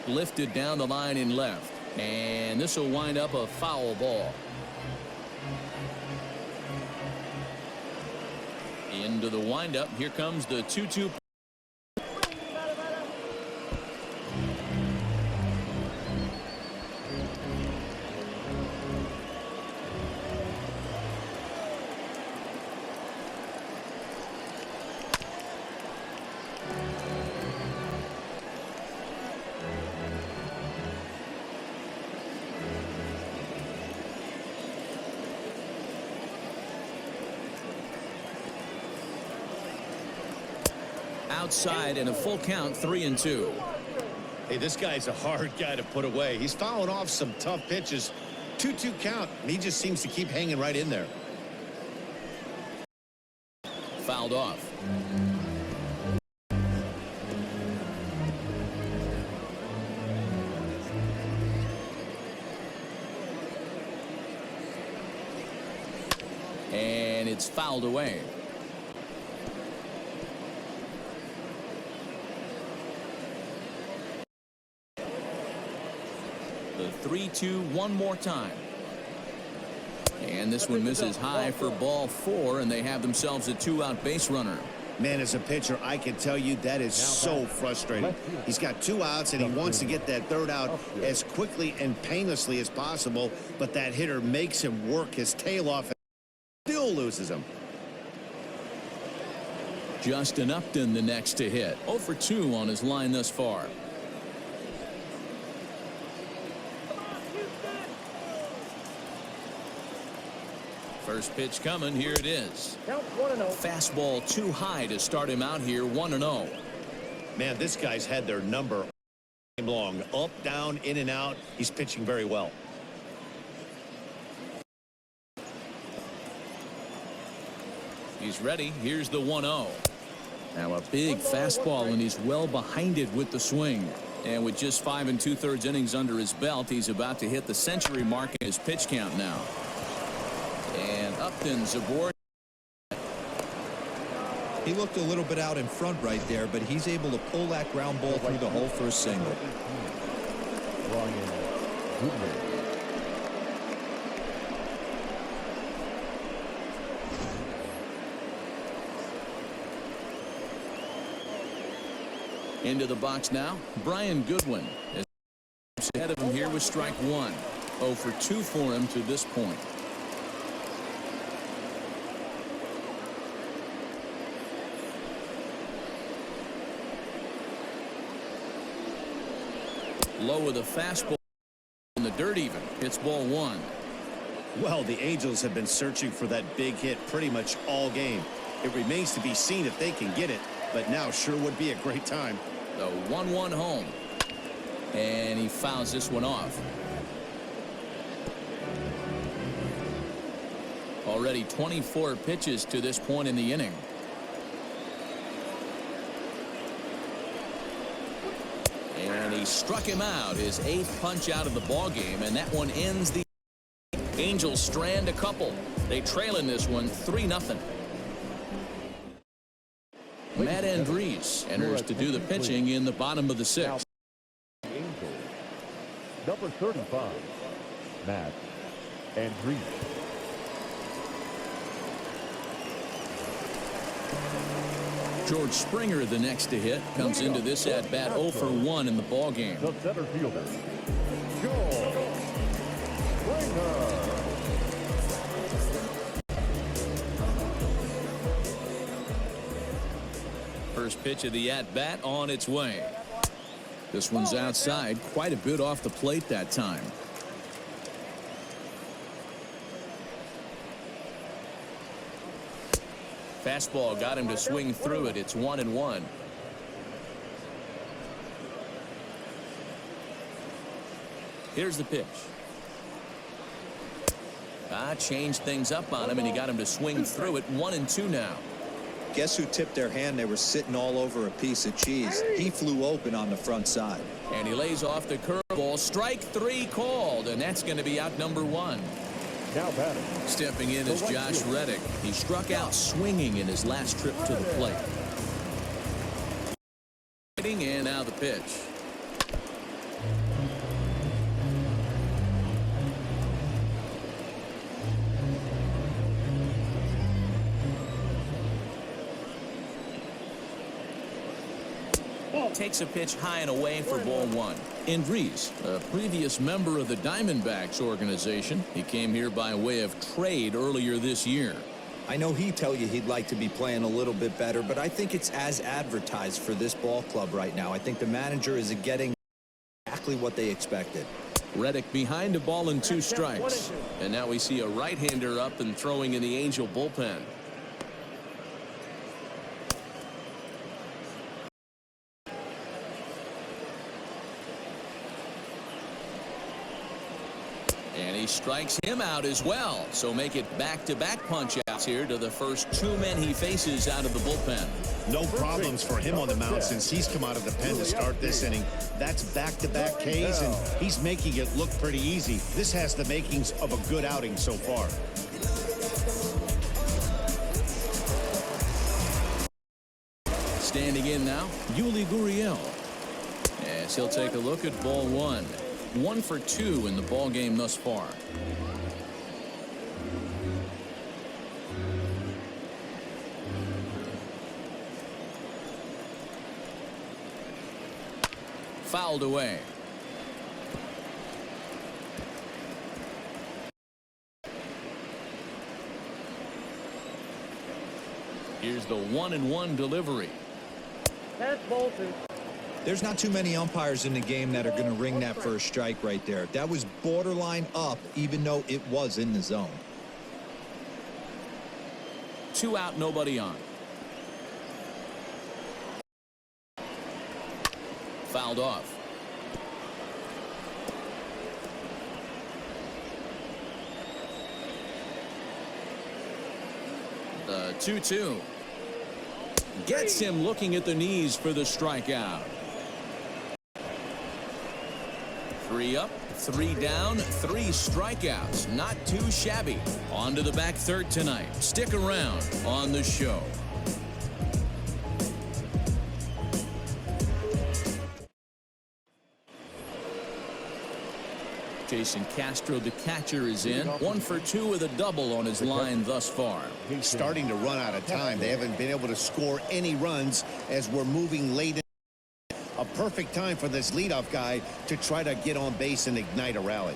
Lifted down the line in left, and this will wind up a foul ball. Into the windup. Here comes the 2-2. Outside and a full count, 3-2. Hey, this guy's a hard guy to put away. He's fouling off some tough pitches. 2-2 count, and he just seems to keep hanging right in there. Fouled off. And it's fouled away. The 3-2 one more time. And this one misses high for ball 4, and they have themselves a 2-out base runner. Man, as a pitcher, I can tell you that is so frustrating. He's got 2 outs, and he wants to get that 3rd out as quickly and painlessly as possible, but that hitter makes him work his tail off and still loses him. Justin Upton the next to hit. 0 for 2 on his line thus far. First pitch coming. Here it is. Count 1-0. Fastball too high to start him out here. 1-0. Man, this guy's had their number all game long. Up, down, in and out. He's pitching very well. He's ready. Here's the 1-0. Now a big fastball, and he's well behind it with the swing. And with just 5 2/3 innings under his belt, he's about to hit the century mark in his pitch count now. And Upton's aboard. He looked a little bit out in front right there, but he's able to pull that ground ball through the hole for a single. Into the box now, Brian Goodwin. Ahead of him here with strike one. 0 for 2 for him to this point. Low with a fastball in the dirt even. It's ball one. Well, the Angels have been searching for that big hit pretty much all game. It remains to be seen if they can get it, but now sure would be a great time. The 1-1 home. And he fouls this one off. Already 24 pitches to this point in the inning. And he struck him out, his 8th punch out of the ball game, and that one ends the Angels strand a couple. They trail in this one 3-0. Matt Andriese enters to do the pitching in the bottom of the 6th. Number 35, Matt Andriese. George Springer, the next to hit, comes into this at bat 0 for 1 in the ball game. The center fielder, George Springer. First pitch of the at bat on its way. This one's outside, quite a bit off the plate that time. Fastball got him to swing through it. It's 1-1. Here's the pitch. Changed things up on him, and he got him to swing through it. 1-2 now. Guess who tipped their hand? They were sitting all over a piece of cheese. He flew open on the front side. And he lays off the curveball. Strike 3 called, and that's going to be out number 1. Now batting. Stepping in is Josh Reddick. He struck out swinging in his last trip to the plate. And now the pitch. Takes a pitch high and away for ball 1. Andriese, a previous member of the Diamondbacks organization. He came here by way of trade earlier this year. I know he'd tell you he'd like to be playing a little bit better, but I think it's as advertised for this ball club right now. I think the manager is getting exactly what they expected. Reddick behind a ball and 2 strikes. And now we see a right-hander up and throwing in the Angel bullpen. And he strikes him out as well. So make it back-to-back punch-outs here to the first 2 men he faces out of the bullpen. No problems for him on the mound since he's come out of the pen to start this inning. That's back-to-back Ks, and he's making it look pretty easy. This has the makings of a good outing so far. Standing in now, Yuli Gurriel. As he'll take a look at ball 1. 1 for 2 in the ball game thus far. Fouled away. Here's the 1-1 delivery. That's Bolton. There's not too many umpires in the game that are going to ring that first strike right there. That was borderline up, even though it was in the zone. 2 out, nobody on. Fouled off. The The 2-2. Gets him looking at the knees for the strikeout. 3 up, 3 down, 3 strikeouts. Not too shabby. On to the back third tonight. Stick around on the show. Jason Castro, the catcher, is in. 1 for 2 with a double on his line thus far. He's starting to run out of time. They haven't been able to score any runs as we're moving late. A perfect time for this leadoff guy to try to get on base and ignite a rally.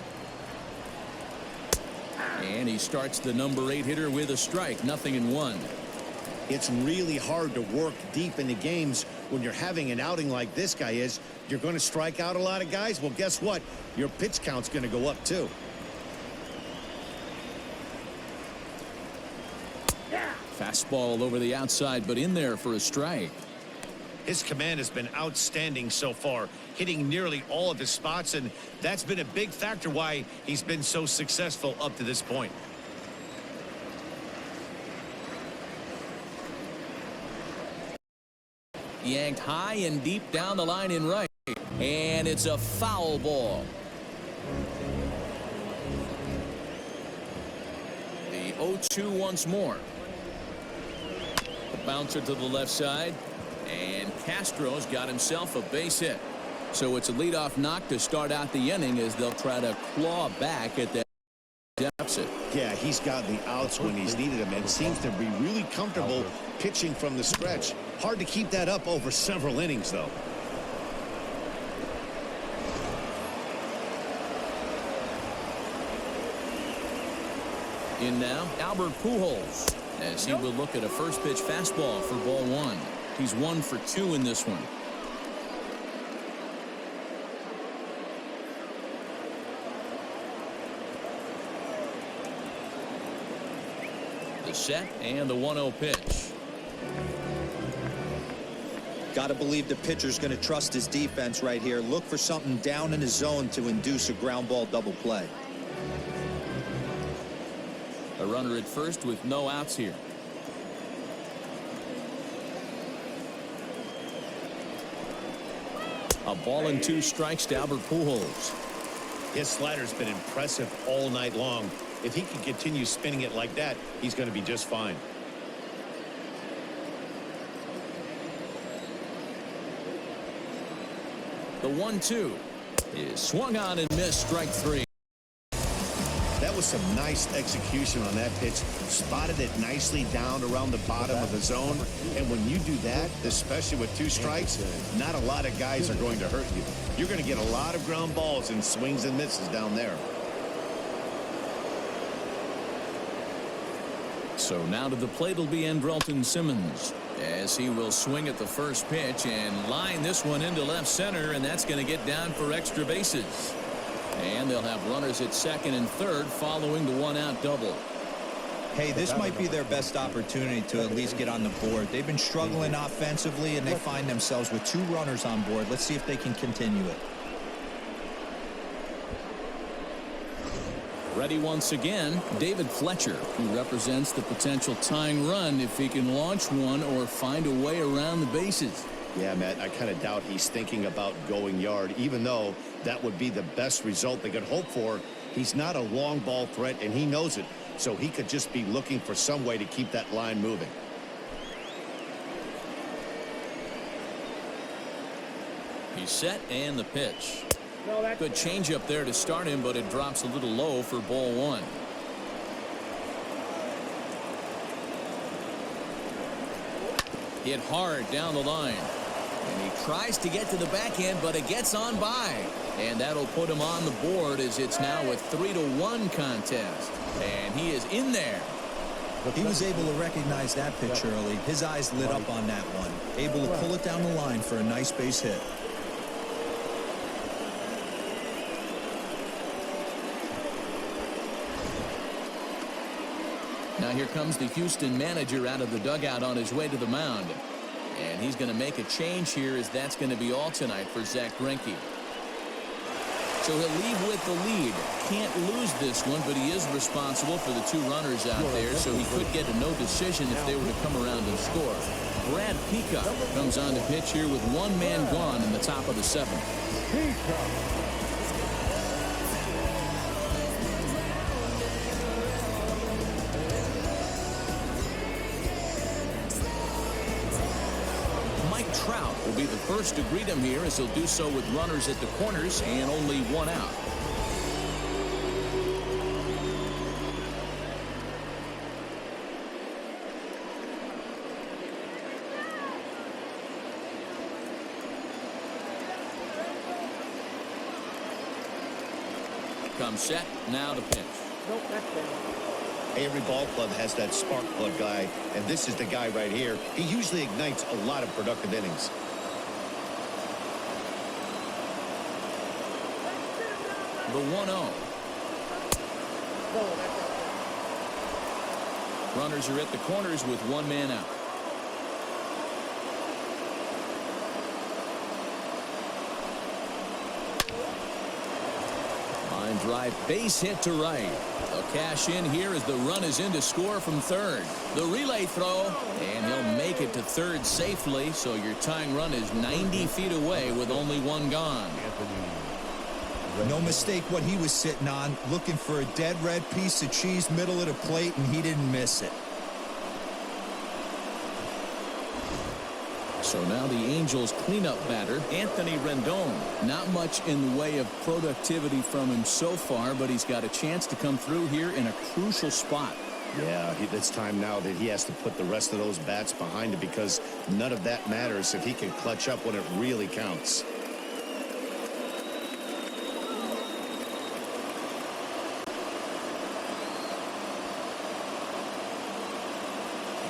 And he starts the number 8 hitter with a strike. 0-1. It's really hard to work deep into games when you're having an outing like this guy is. You're going to strike out a lot of guys. Well, guess what? Your pitch count's going to go up too. Fastball over the outside, but in there for a strike. His command has been outstanding so far, hitting nearly all of his spots, and that's been a big factor why he's been so successful up to this point. Yanked high and deep down the line in right. And it's a foul ball. The 0-2 once more. The bouncer to the left side. And Castro's got himself a base hit. So it's a leadoff knock to start out the inning as they'll try to claw back at that deficit. Yeah, he's gotten the outs when he's needed them and seems to be really comfortable pitching from the stretch. Hard to keep that up over several innings, though. In now, Albert Pujols, as he will look at a first pitch fastball for ball 1. He's 1 for 2 in this one. The set and the 1-0 pitch. Got to believe the pitcher's going to trust his defense right here. Look for something down in his zone to induce a ground ball double play. A runner at first with no outs here. A ball and 2 strikes to Albert Pujols. His slider's been impressive all night long. If he can continue spinning it like that, he's going to be just fine. The 1-2 is swung on and missed. Strike 3. That was some nice execution on that pitch. Spotted it nicely down around the bottom of the zone. And when you do that, especially with 2 strikes, not a lot of guys are going to hurt you. You're going to get a lot of ground balls and swings and misses down there. So now to the plate will be Andrelton Simmons, as he will swing at the first pitch and line this one into left center, and that's going to get down for extra bases. And they'll have runners at second and third following the 1-out double. Hey, this might be their best opportunity to at least get on the board. They've been struggling offensively, and they find themselves with 2 runners on board. Let's see if they can continue it. Ready once again, David Fletcher, who represents the potential tying run if he can launch one or find a way around the bases. Yeah, Matt, I kind of doubt he's thinking about going yard, even though that would be the best result they could hope for. He's not a long ball threat, and he knows it, so he could just be looking for some way to keep that line moving. He's set and the pitch. Good changeup there to start him, but it drops a little low for ball 1. Hit hard down the line. And he tries to get to the backhand, but it gets on by. And that'll put him on the board as it's now a 3-1 contest. And he is in there. He was able to recognize that pitch early. His eyes lit up on that one. Able to pull it down the line for a nice base hit. Now here comes the Houston manager out of the dugout on his way to the mound. And he's going to make a change here, as that's going to be all tonight for Zach Greinke. So he'll leave with the lead. Can't lose this one, but he is responsible for the 2 runners out there, so he could get a no decision if they were to come around and score. Brad Peacock comes on the pitch here with 1 man gone in the top of the 7th. Mike Trout will be the first to greet him here, as he'll do so with runners at the corners and only 1 out. Comes set, now to pitch. Nope, that's down. Every ball club has that spark plug guy, and this is the guy right here. He usually ignites a lot of productive innings. The 1-0. Runners are at the corners with 1 man out. Line drive, base hit to right. They'll cash in here as the run is in to score from third. The relay throw, and he'll make it to third safely, so your tying run is 90 feet away with only 1 gone. No mistake what he was sitting on, looking for a dead red piece of cheese middle of the plate, and he didn't miss it. So now the Angels cleanup batter, Anthony Rendon. Not much in the way of productivity from him so far, but he's got a chance to come through here in a crucial spot. Yeah, it's time now that he has to put the rest of those bats behind him, because none of that matters if he can clutch up when it really counts.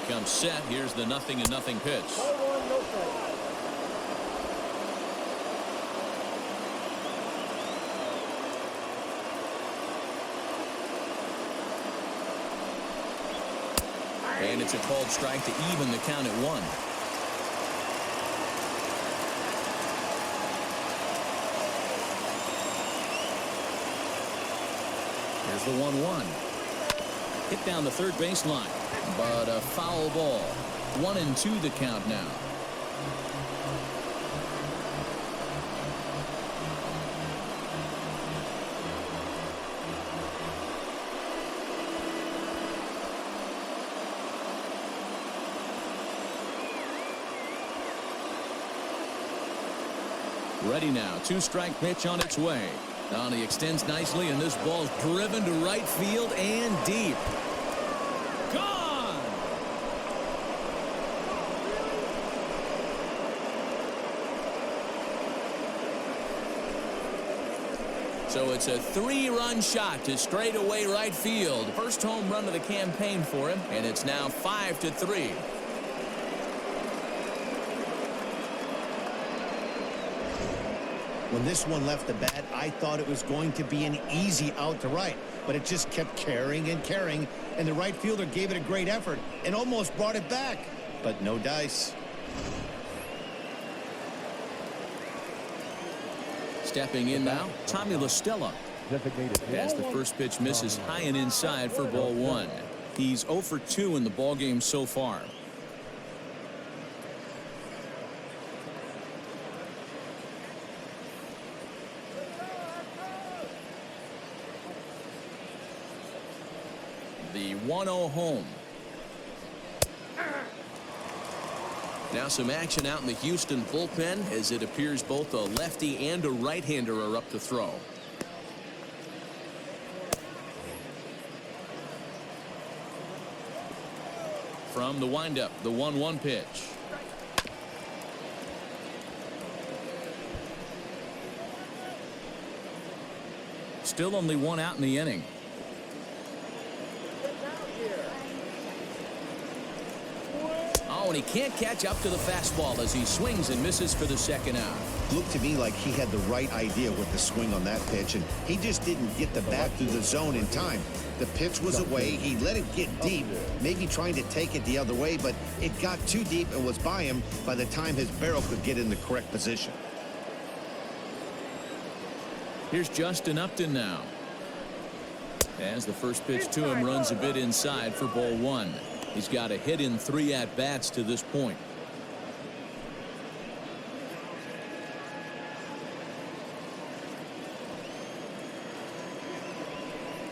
Comes set. Here's the 0-0 pitch. And it's a called strike to even the count at 1. Here's the 1-1. Hit down the third baseline, but a foul ball. 1-2 the count now. Ready now. 2-strike pitch on its way. Now he extends nicely, and this ball's driven to right field and deep. Gone! So it's a 3-run shot to straightaway right field. First home run of the campaign for him, and it's now 5-3. When this one left the bat, I thought it was going to be an easy out to right, but it just kept carrying and carrying, and the right fielder gave it a great effort and almost brought it back, but no dice. Stepping in now, Tommy La Stella. As the first pitch misses high and inside for ball 1. He's 0 for 2 in the ballgame so far. The 1-0 home. Now some action out in the Houston bullpen, as it appears both a lefty and a right-hander are up to throw. From the windup, the 1-1 pitch. Still only 1 out in the inning. Oh, and he can't catch up to the fastball as he swings and misses for the second out. Looked to me like he had the right idea with the swing on that pitch, and he just didn't get the bat through the zone in time. The pitch was away. He let it get deep, maybe trying to take it the other way, but it got too deep and was by him by the time his barrel could get in the correct position. Here's Justin Upton now. As the first pitch to him runs a bit inside for ball one. He's got a hit in 3 at-bats to this point.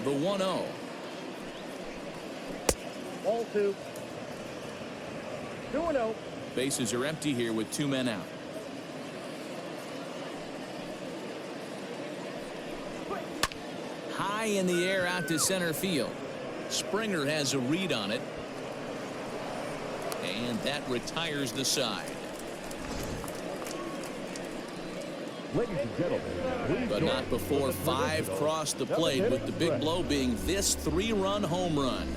The 1-0. Ball 2. 2-0. Bases are empty here with 2 men out. High in the air out to center field. Springer has a read on it. And that retires the side. Ladies and gentlemen, But not before 5 crossed the plate, with the big blow being this 3-run home run.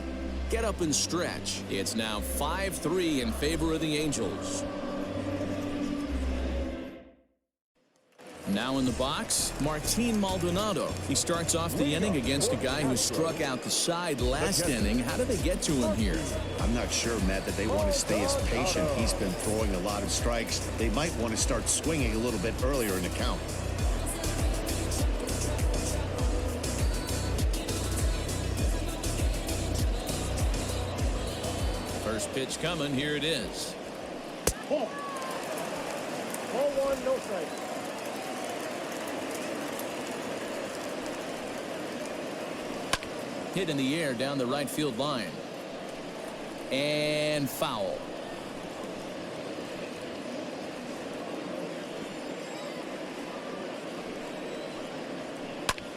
Get up and stretch. It's now 5-3 in favor of the Angels. Now in the box, Martin Maldonado. He starts off the inning against a guy who struck out the side last inning. How do they get to him here? I'm not sure, Matt, that they want to stay as patient. He's been throwing a lot of strikes. They might want to start swinging a little bit earlier in the count. First pitch coming. Here it is. Ball. Ball 1, no strike. Hit in the air down the right field line. And foul.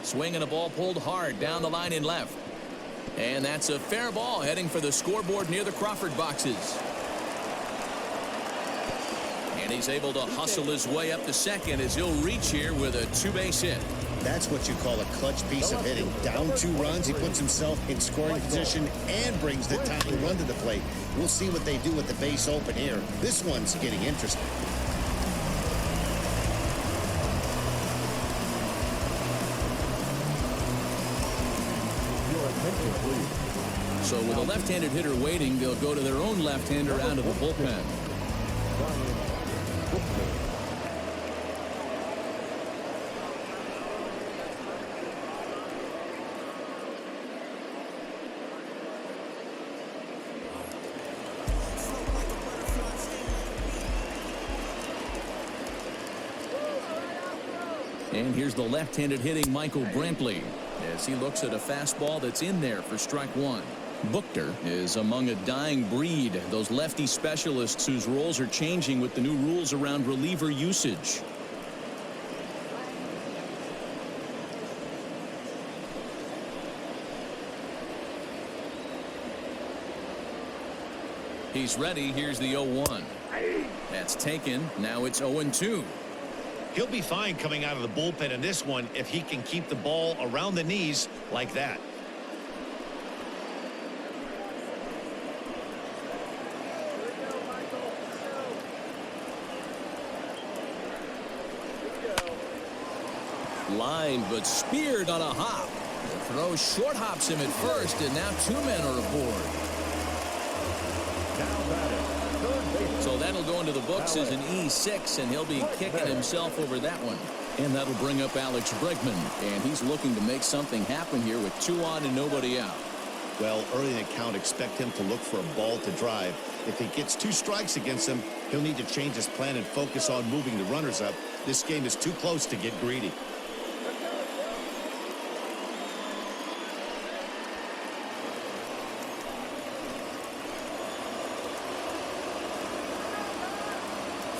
Swing and a ball pulled hard down the line in left. And that's a fair ball heading for the scoreboard near the Crawford boxes. And he's able to hustle his way up to second as he'll reach here with a 2-base hit. That's what you call a clutch piece of hitting. Down 2 runs, he puts himself in scoring position and brings the tying run to the plate. We'll see what they do with the base open here. This one's getting interesting. So with a left-handed hitter waiting, they'll go to their own left-hander out of the bullpen. And here's the left-handed hitting Michael Brantley as he looks at a fastball that's in there for strike 1. Buchter is among a dying breed, those lefty specialists whose roles are changing with the new rules around reliever usage. He's ready. Here's the 0-1. That's taken. Now it's 0-2. He'll be fine coming out of the bullpen in this one if he can keep the ball around the knees like that. Line, but speared on a hop. The throw short hops him at first, and now 2 men are aboard. So that'll go into the books as an E6, and he'll be kicking himself over that one. And that'll bring up Alex Bregman, and he's looking to make something happen here with 2 on and nobody out. Well, early in the count, expect him to look for a ball to drive. If he gets 2 strikes against him, he'll need to change his plan and focus on moving the runners up. This game is too close to get greedy.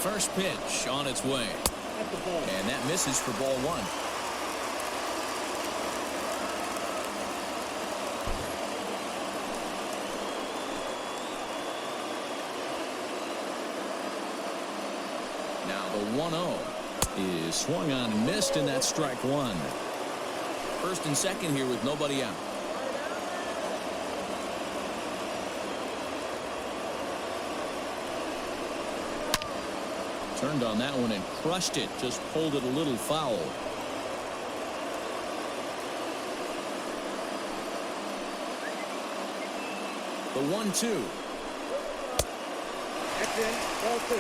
First pitch on its way. And that misses for ball 1. Now the 1-0 is swung on and missed, and that's strike 1. First and second here with nobody out. Turned on that one and crushed it. Just pulled it a little foul. The 1-2. That's in. Ball 2.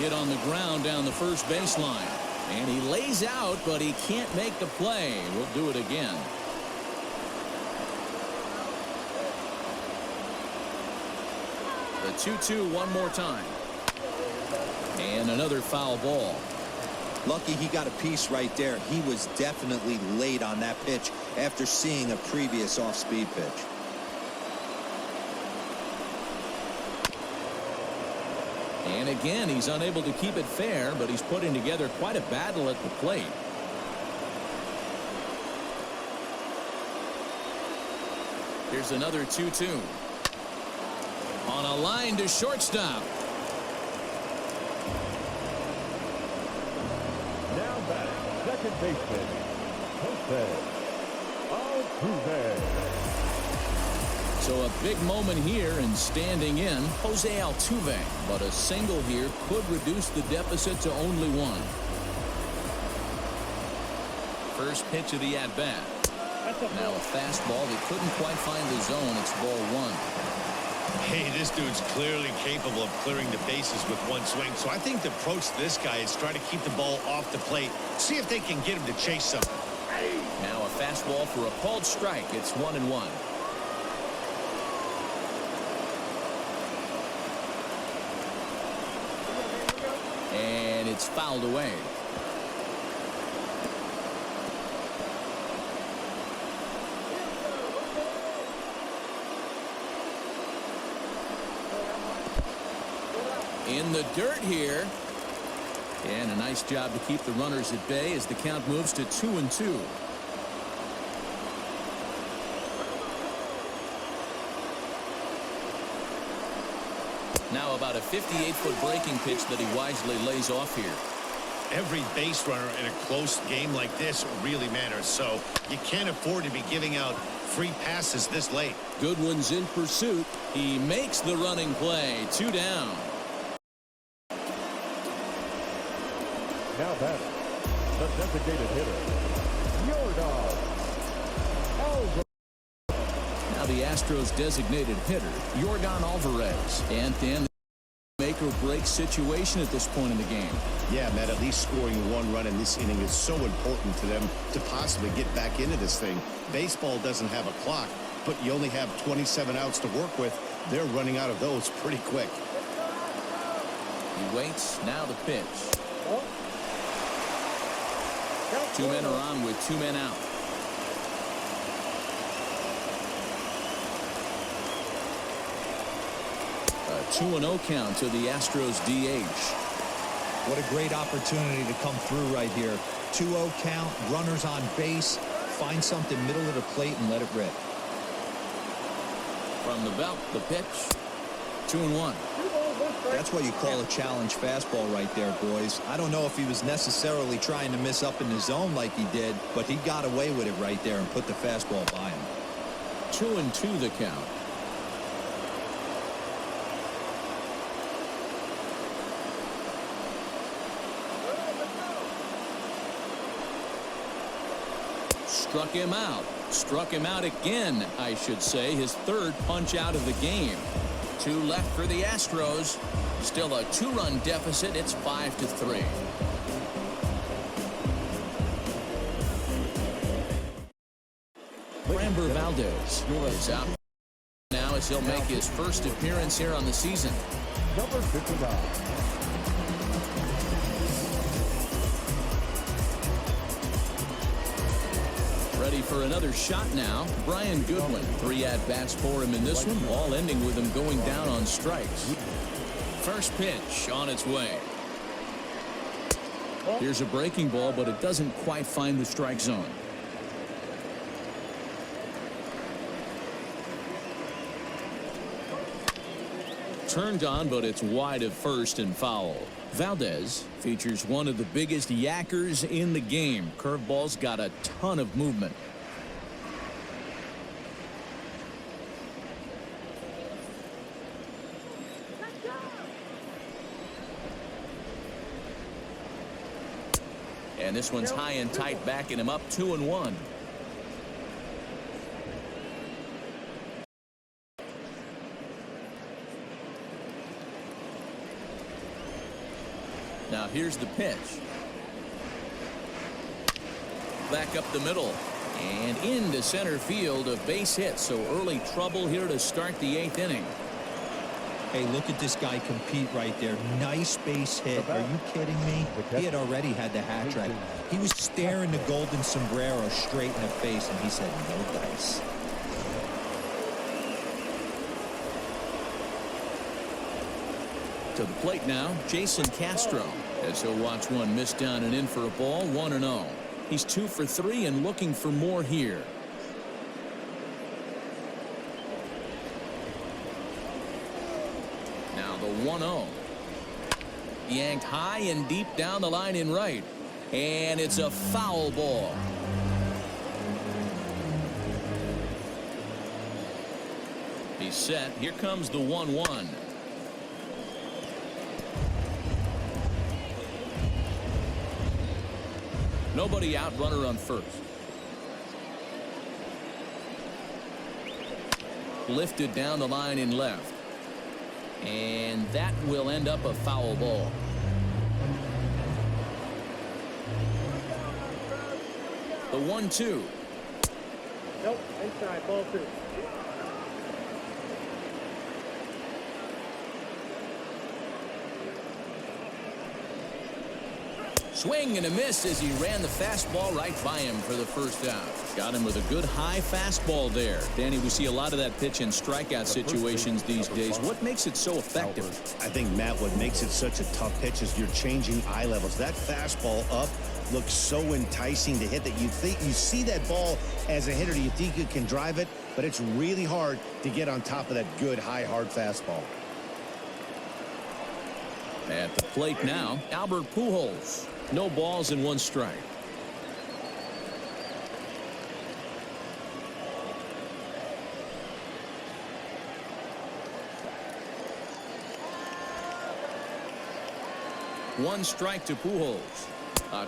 Hit on the ground down the first baseline. And he lays out, but he can't make the play. We'll do it again. The 2-2 one more time. And another foul ball. Lucky he got a piece right there. He was definitely late on that pitch after seeing a previous off-speed pitch. And again, he's unable to keep it fair, but he's putting together quite a battle at the plate. Here's another 2-2. On a line to shortstop. Now batting, second baseman, Jose Altuve. So a big moment here, and standing in, Jose Altuve. But a single here could reduce the deficit to only one. First pitch of the at-bat. Now a fastball that couldn't quite find the zone. It's ball one. Hey, this dude's clearly capable of clearing the bases with one swing. So I think the approach to this guy is try to keep the ball off the plate. See if they can get him to chase something. Now a fastball for a called strike. It's 1-1. And it's fouled away. In the dirt here. And a nice job to keep the runners at bay as the count moves to 2-2. Now about a 58-foot breaking pitch that he wisely lays off here. Every base runner in a close game like this really matters, so you can't afford to be giving out free passes this late. Goodwin's in pursuit. He makes the running play. 2 down. Now batting, the designated hitter, Yordan Alvarez. Now the Astros designated hitter, Yordan Alvarez. And Dan, make or break situation at this point in the game. Yeah, Matt, at least scoring one run in this inning is so important to them to possibly get back into this thing. Baseball doesn't have a clock, but you only have 27 outs to work with. They're running out of those pretty quick. He waits. Now the pitch. 2 men are on with 2 men out. A 2-0 count to the Astros DH. What a great opportunity to come through right here. 2-0 count, runners on base. Find something middle of the plate and let it rip. From the belt, the pitch. 2-1. That's what you call a challenge fastball right there, boys. I don't know if he was necessarily trying to miss up in the zone like he did, but he got away with it right there and put the fastball by him. 2-2 the count. Struck him out. Struck him out again, I should say. His third punch out of the game. 2 left for the Astros. Still a 2-run deficit. It's 5-3. Framber Valdez is out now as he'll make his first appearance here on the season. Number 59. Ready for another shot now. Brian Goodwin. 3 at-bats for him in this one, all ending with him going down on strikes. First pitch on its way. Here's a breaking ball, but it doesn't quite find the strike zone. Turned on, but it's wide of first and foul. Valdez features one of the biggest yackers in the game. Curveball's got a ton of movement. And this one's high and tight, backing him up 2-1. Now here's the pitch. Back up the middle and into center field, a base hit. So early trouble here to start the 8th inning. Hey, look at this guy compete right there. Nice base hit. Are you kidding me? He had already had the hat trick. He was staring the golden sombrero straight in the face, and he said, no dice. To the plate now, Jason Castro, as he'll watch one miss down and in for a ball. 1-0. He's 2 for 3 and looking for more here. Now the 1-0. Yanked high and deep down the line in right. And it's a foul ball. He's set. Here comes the 1-1. Nobody out, runner on first. Lifted down the line in left. And that will end up a foul ball. The 1-2. Nope, inside, ball 2. Swing and a miss as he ran the fastball right by him for the first out. Got him with a good high fastball there. Danny, we see a lot of that pitch in strikeout situations these days. What makes it so effective? I think, Matt, what makes it such a tough pitch is you're changing eye levels. That fastball up looks so enticing to hit that you think you see that ball as a hitter. You think you can drive it, but it's really hard to get on top of that good high hard fastball. At the plate now, Albert Pujols. No balls and 1 strike. One strike to Pujols.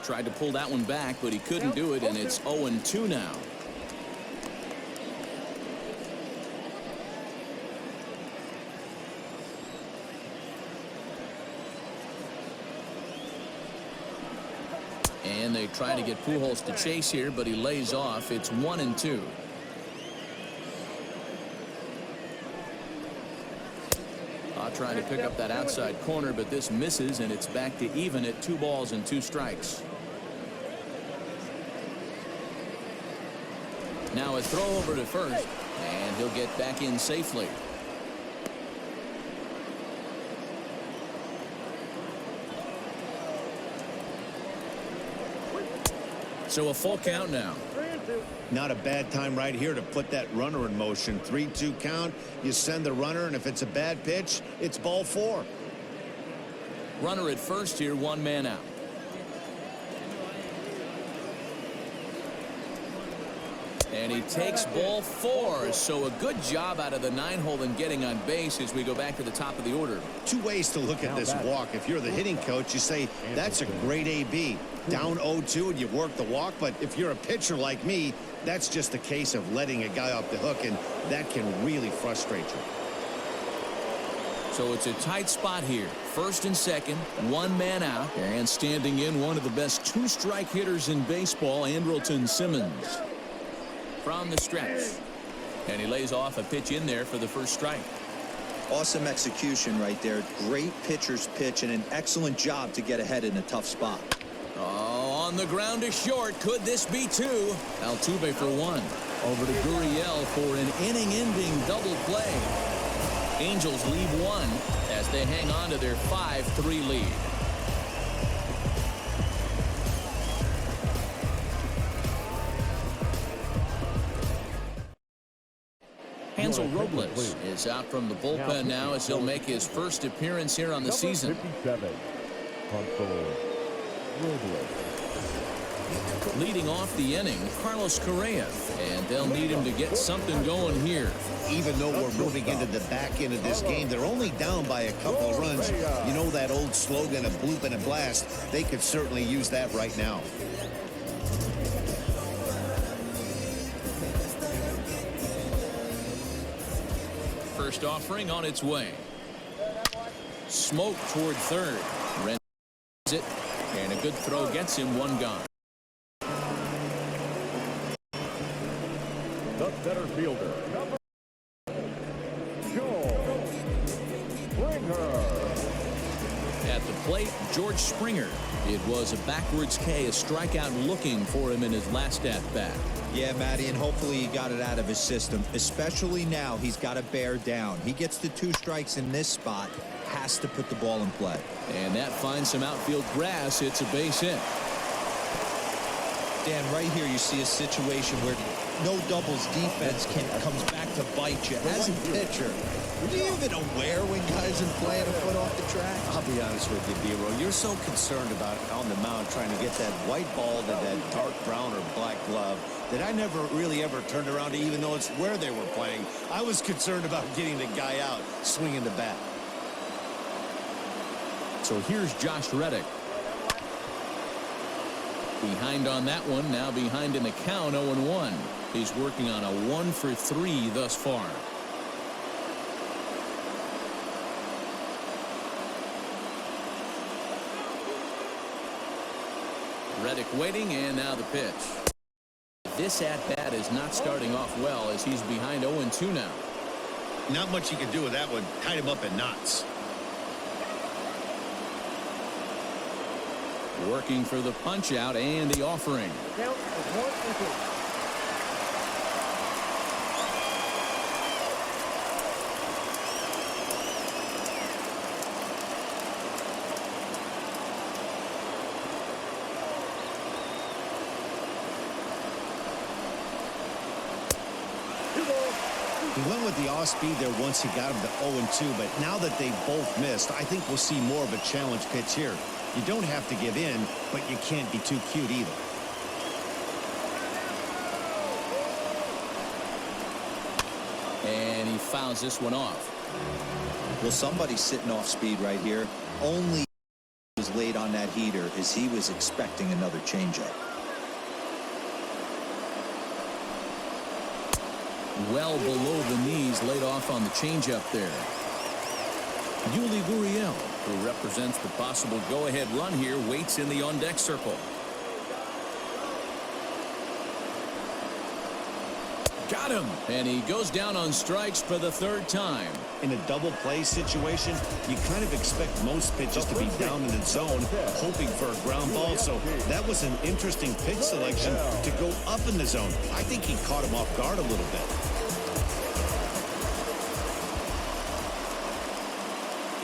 Tried to pull that one back, but he couldn't do it, and it's 0-2 now. And they try to get Pujols to chase here, but he lays off. It's 1-2. Trying to pick up that outside corner, but this misses, and it's back to even at 2 balls and 2 strikes. Now a throw over to first, and he'll get back in safely. So a full count now. Not a bad time right here to put that runner in motion. 3-2 count. You send the runner, and if it's a bad pitch, it's ball 4. Runner at first here, 1 man out. And he takes ball 4. So a good job out of the 9-hole in getting on base as we go back to the top of the order. 2 ways to look at this walk. If you're the hitting coach, you say that's a great AB. Down 0-2 and you work the walk. But if you're a pitcher like me, that's just a case of letting a guy off the hook, and that can really frustrate you. So it's a tight spot here. First and second, 1 man out, and standing in one of the best 2-strike hitters in baseball, Andrelton Simmons. From the stretch, and he lays off a pitch in there for the first strike. Awesome execution right there. Great pitcher's pitch and an excellent job to get ahead in a tough spot. Oh, on the ground to short. Could this be 2? Altuve for 1. Over to Gurriel for an inning-ending double play. Angels lead 1 as they hang on to their 5-3 lead. Hansel Robles is out from the bullpen now as he'll make his first appearance here on the season. 57, Hansel Robles. Leading off the inning, Carlos Correa, and they'll need him to get something going here. Even though we're moving into the back end of this game, they're only down by a couple of runs. You know that old slogan of bloop and a blast? They could certainly use that right now. First offering on its way. Smoke toward third. Ren it good throw gets him one gone. The center fielder, number Joel Springer. At the plate, George Springer. It was a backwards K, a strikeout looking for him in his last at-bat. Yeah, Matty, and hopefully he got it out of his system, especially now he's got to bear down. He gets the 2 strikes in this spot, has to put the ball in play. And that finds some outfield grass. It's a base hit. Dan, right here you see a situation where no doubles defense comes back to bite you. As a pitcher, are you even aware when guys are playing a foot off the track? I'll be honest with you, B-Roll. You're so concerned about on the mound trying to get that white ball to that dark brown or black glove that I never really ever turned around to even know it's where they were playing. I was concerned about getting the guy out swinging the bat. So here's Josh Reddick. Behind on that one, now behind in the count, 0-1. He's working on a 1-for-3 thus far. Reddick waiting, and now the pitch. This at-bat is not starting off well as he's behind 0-2 now. Not much you can do with that one. Tied him up in knots. Working for the punch out and the offering. Count is 1-2. He went with the off-speed there once he got him to 0-2, but now that they both missed, I think we'll see more of a challenge pitch here. You don't have to give in, but you can't be too cute either. And he fouls this one off. Well, somebody's sitting off speed right here. Only was laid on that heater as he was expecting another changeup. Well below the knees, laid off on the changeup there. Yuli Gurriel, who represents the possible go-ahead run here, waits in the on-deck circle. Got him, and he goes down on strikes for the 3rd time. In a double play situation, you kind of expect most pitches to be down in the zone, hoping for a ground ball. So that was an interesting pitch selection to go up in the zone. I think he caught him off guard a little bit.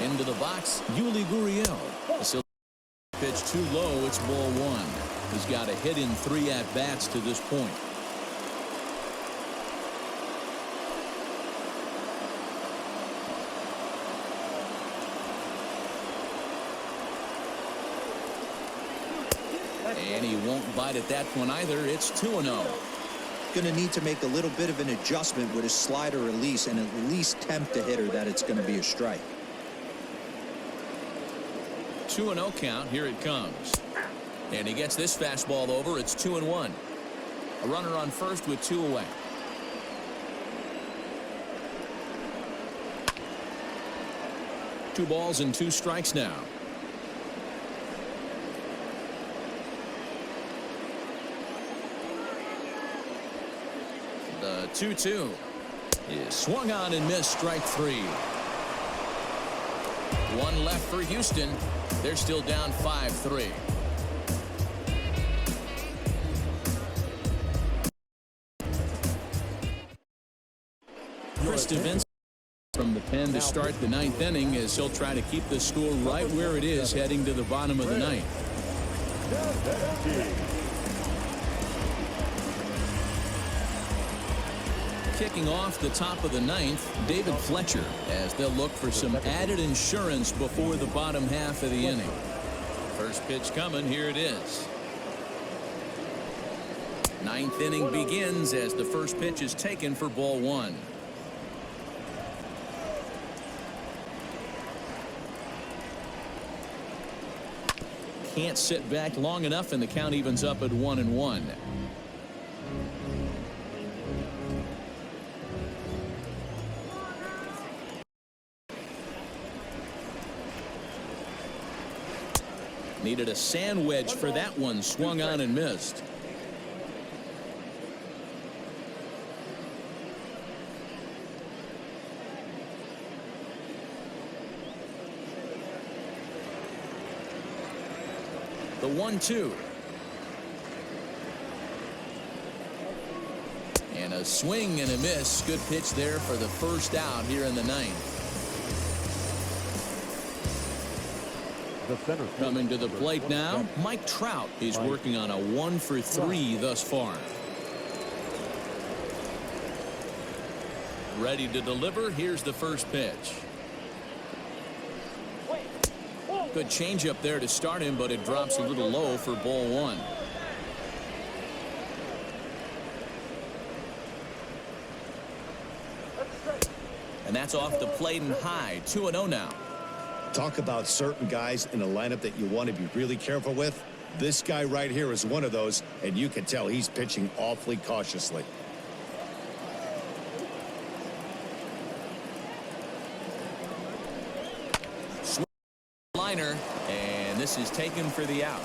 Into the box, Yuli Gurriel. The pitch too low, it's ball 1. He's got a hit in 3 at-bats to this point. And he won't bite at that one either. It's 2-0. Going to need to make a little bit of an adjustment with his slider release and at least tempt the hitter that it's going to be a strike. 2-0 count. Here it comes. And he gets this fastball over. It's 2-1. A runner on first with 2 away. Two balls and 2 strikes now. The 2-2 is swung on and missed. Strike 3. 1 left for Houston. They're still down 5-3. Chris Vince from the pen to start the 9th inning as he'll try to keep the score right where it is heading to the bottom of the 9th. Kicking off the top of the 9th, David Fletcher, as they'll look for some added insurance before the bottom half of the inning. First pitch coming. Here it is. 9th inning begins as the first pitch is taken for ball 1. Can't sit back long enough, and the count evens up at 1-1. Needed a sand wedge for that one. Swung on and missed. The 1-2. And a swing and a miss. Good pitch there for the first out here in the ninth. Coming to the plate now, Mike Trout. He's working on a 1-for-3 thus far. Ready to deliver. Here's the first pitch. Good changeup there to start him, but it drops a little low for ball one. And that's off the plate and high. 2-0 now. Talk about certain guys in a lineup that you want to be really careful with. This guy right here is one of those, and you can tell he's pitching awfully cautiously. Liner, and this is taken for the out.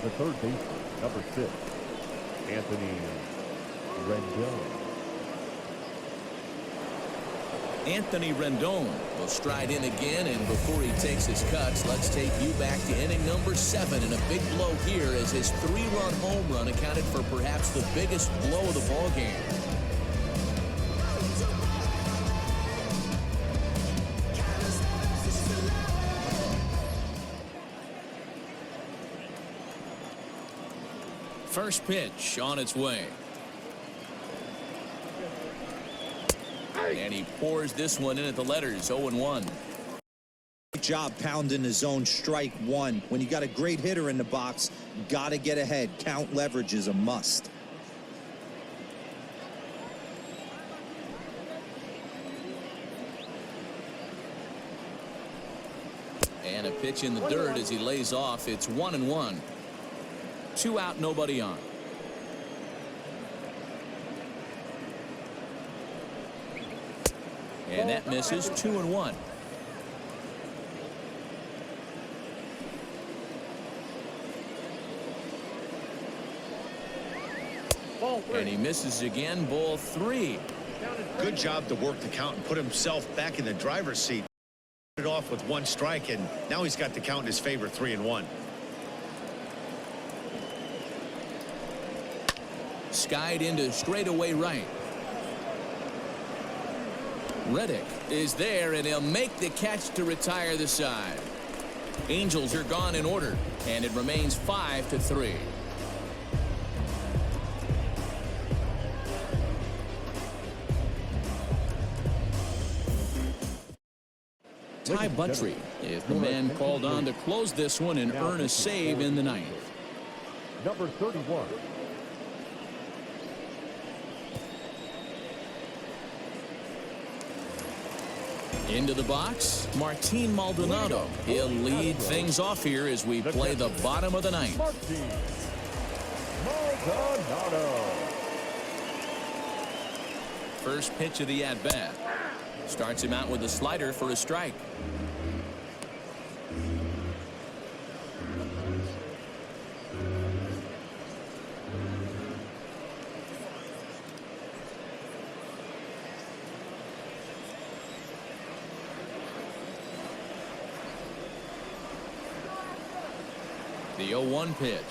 The third baseman, number 6, Anthony Rendon. Anthony Rendon will stride in again, and before he takes his cuts, let's take you back to inning number 7, and a big blow here as his 3-run home run accounted for perhaps the biggest blow of the ball game. First pitch on its way. And he pours this one in at the letters. 0-1. Great job pounding the zone. Strike one. When you got a great hitter in the box, got to get ahead. Count leverage is a must. And a pitch in the dirt as he lays off. It's 1-1. 2 out, nobody on. And that misses. 2-1. And he misses again. Ball 3. Good job to work the count and put himself back in the driver's seat. It off with 1 strike, and now he's got the count in his favor. 3-1. Skied into straightaway right. Reddick is there, and he'll make the catch to retire the side. Angels are gone in order, and it remains 5-3. Ty Buttrey is the man called on to close this one and earn a save in the ninth. Number 31. Into the box, Martin Maldonado. He'll lead things off here as we play the bottom of the ninth. Martin Maldonado. First pitch of the at-bat. Starts him out with a slider for a strike. The 0-1 pitch.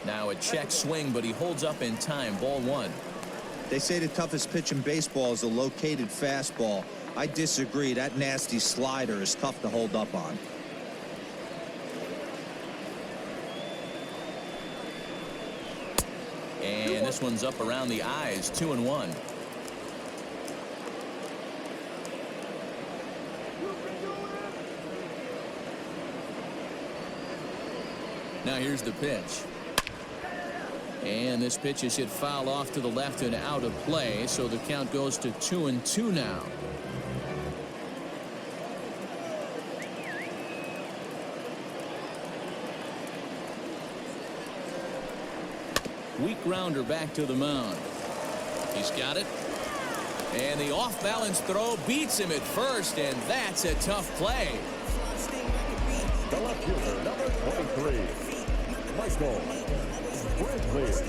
Now a check swing, but he holds up in time. Ball 1. They say the toughest pitch in baseball is a located fastball. I disagree. That nasty slider is tough to hold up on. And this one's up around the eyes. 2-1. Now here's the pitch. And this pitch is hit foul off to the left and out of play, so the count goes to 2-2 now. Weak grounder back to the mound. He's got it. And the off-balance throw beats him at first, and that's a tough play. The left fielder, number 23, Michael Brantley.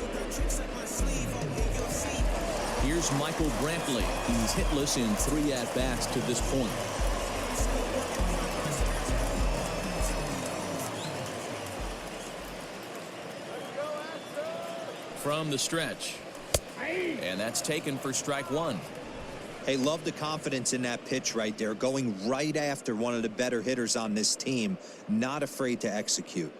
Here's Michael Brantley. He's hitless in 3 at-bats to this point. From the stretch. And that's taken for strike 1. Hey, love the confidence in that pitch right there, going right after one of the better hitters on this team, not afraid to execute.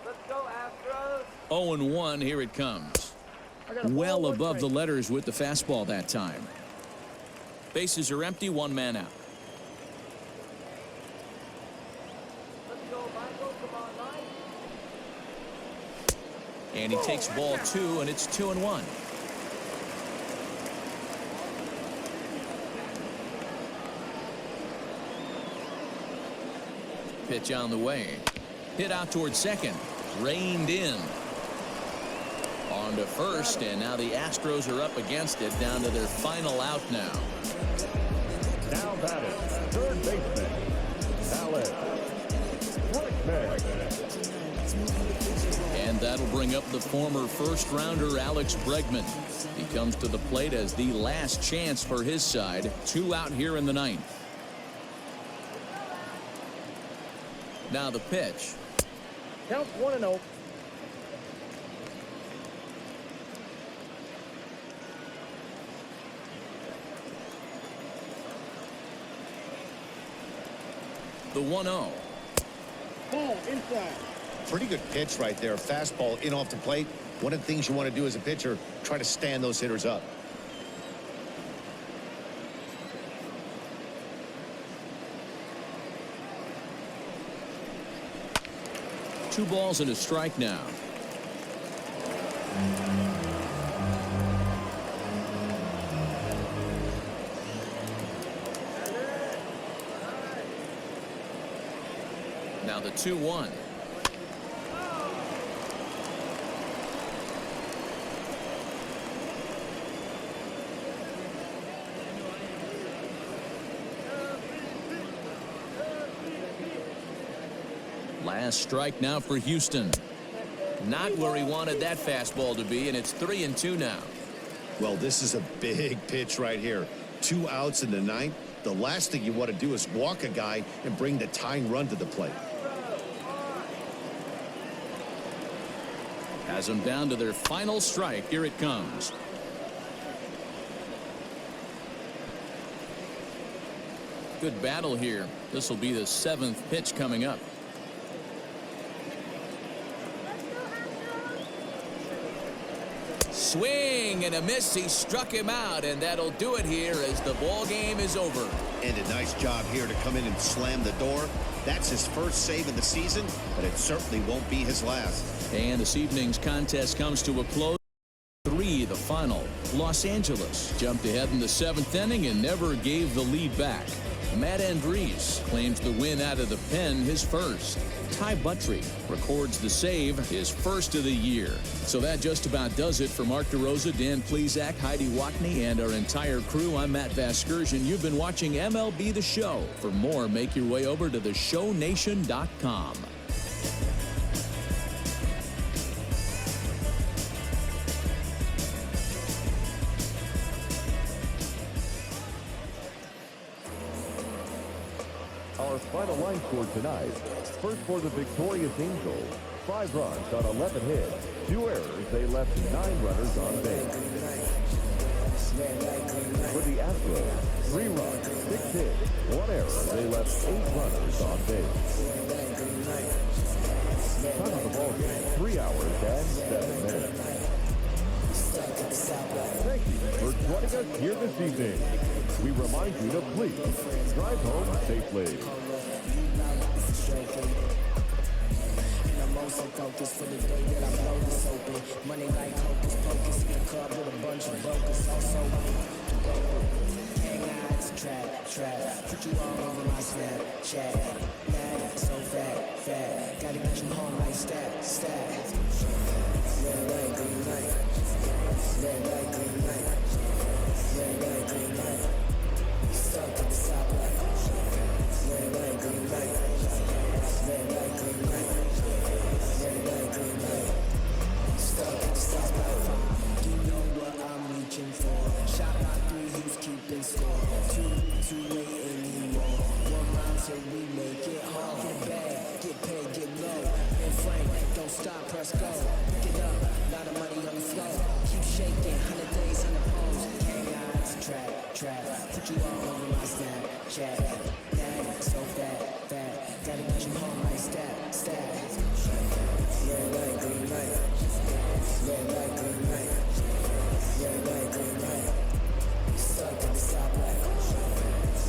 Let's go, Astros. 0-1, here it comes. Well above the letters with the fastball that time. Bases are empty, 1 man out. And he takes ball 2, and it's 2-1. Pitch on the way. Hit out towards second. Reined in. On to first, and now the Astros are up against it, down to their final out now. Now batting, third baseman, Alex Bregman. And that'll bring up the former first-rounder Alex Bregman. He comes to the plate as the last chance for his side. 2 out here in the 9th. Now the pitch. Count 1-0. The 1-0. Ball inside. Pretty good pitch right there. Fastball in off the plate. One of the things you want to do as a pitcher, try to stand those hitters up. Two balls and a strike now. Now the 2-1. Last strike now for Houston. Not where he wanted that fastball to be, and it's 3-2 now. Well, this is a big pitch right here. 2 outs in the 9th. The last thing you want to do is walk a guy and bring the tying run to the plate. Has them down to their final strike. Here it comes. Good battle here. This will be the 7th pitch coming up. Swing and a miss. He struck him out, and that'll do it here as the ball game is over. And a nice job here to come in and slam the door. That's his first save of the season, but it certainly won't be his last. And this evening's contest comes to a close. 3, the final. Los Angeles jumped ahead in the 7th inning and never gave the lead back. Matt Andres claims the win out of the pen, his first. Ty Buttrey records the save, his first of the year. So that just about does it for Mark DeRosa, Dan Plesac, Heidi Watney, and our entire crew. I'm Matt Vasgersian. You've been watching MLB The Show. For more, make your way over to theshownation.com. Our final line score tonight. First for the victorious Angels, 5 runs on 11 hits, 2 errors. They left 9 runners on base. For the Astros, 3 runs, 6 hits, 1 error. They left 8 runners on base. Time of the ball game, 3 hours and 7 minutes. Thank you for joining us here this evening. We remind you to please drive home safely. So focused for the day that I blow this open. Money like hocus pocus in a club with a bunch of brokers. Also, hang out, trap. Put you all over my Snapchat. Mad, so fat. Gotta get you home like stat. Red light, green light. Red light, green light. Red light, green light. Stuck at the stoplight. Red light, green light. Red light, green light. Red light, green light. Stuck at the stoplight. You know what I'm reaching for. Shot by 3, who's keeping score? Too late anymore. 1 round till we make it home. Get bad, get paid, get low. And frank, don't stop, press go. Pick it up, lot of money on the floor. Keep shaking, 100 days on the pose. Chaos, trap. Put you all over my Snapchat. Mad, so fat. Gotta get you home like stat. Red light, green light. Red light, green light. Red light, green light. Stuck at the stoplight.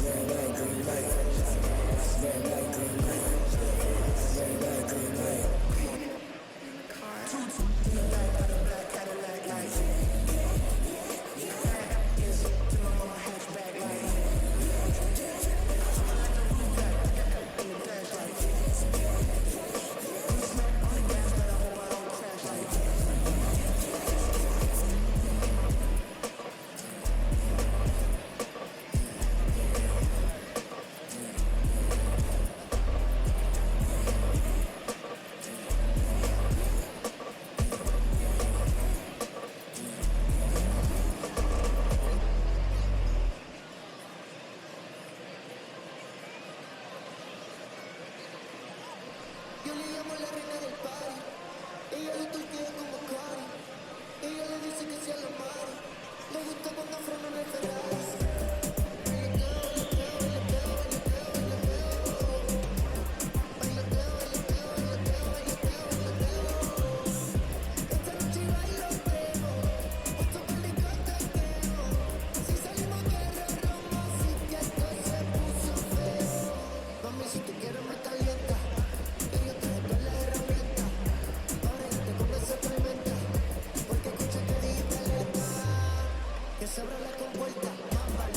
Red light, green light. Red light, green light. Red light, green light. In the car. Yo le llamo la reina del party. Ella lo tortea como Cari. Ella le dice que sea la Mari. Le gusta cuando freno en el Ferrari. Esta noche bailoteo. Otro palicoteo. Si salimos guerra, Roma, si que esto se puso feo. Mami, si tú quieres me calienta. Que se abra la compuerta, más vale.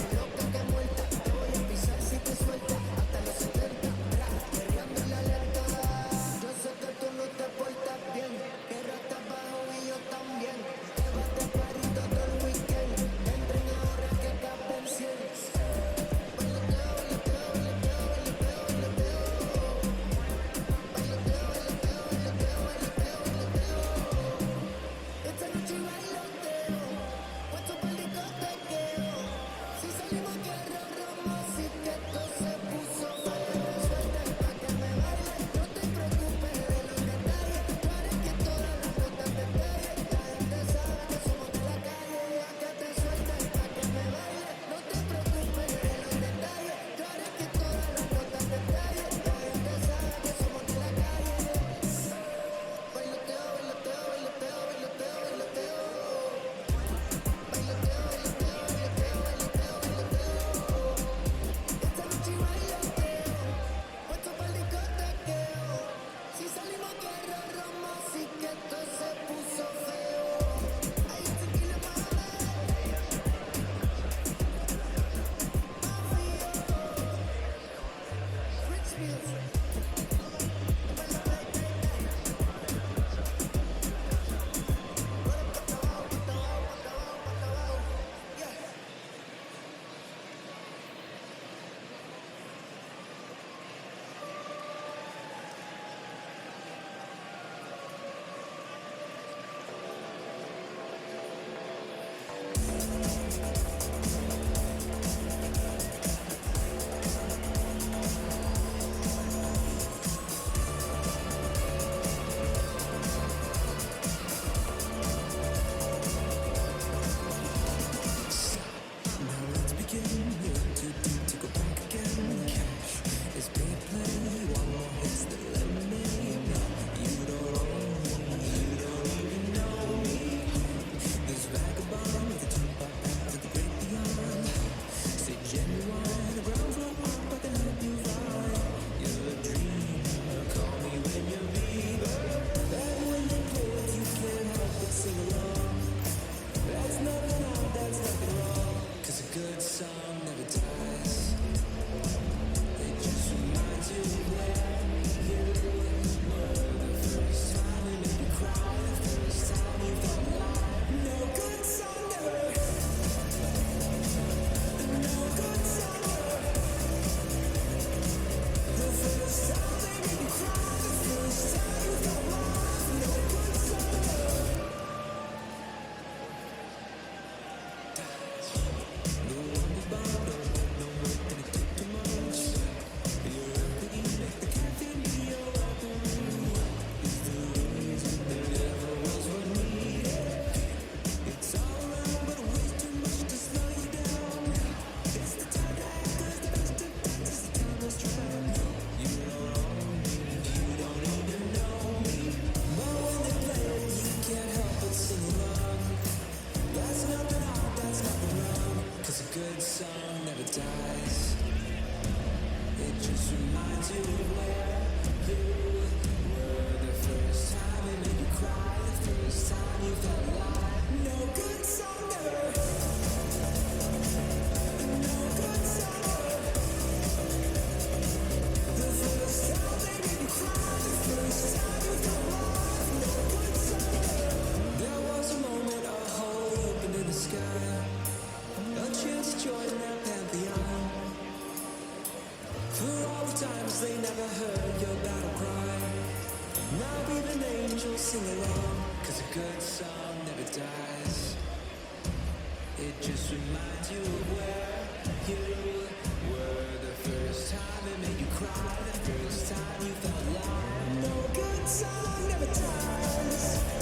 reminds you of where you were the first time it made you cry, the first time you felt alive. No good summer, no good summer. The first time they made you cry, the first time you felt alive. No good summer. There was a moment, a hole opened in the sky, a chance to join that pantheon. For all the times they never heard your battle cry, now even angels sing along, 'cause a good song never dies. It just reminds you of where you were the first time it made you cry, the first time you felt alive. No good song never dies.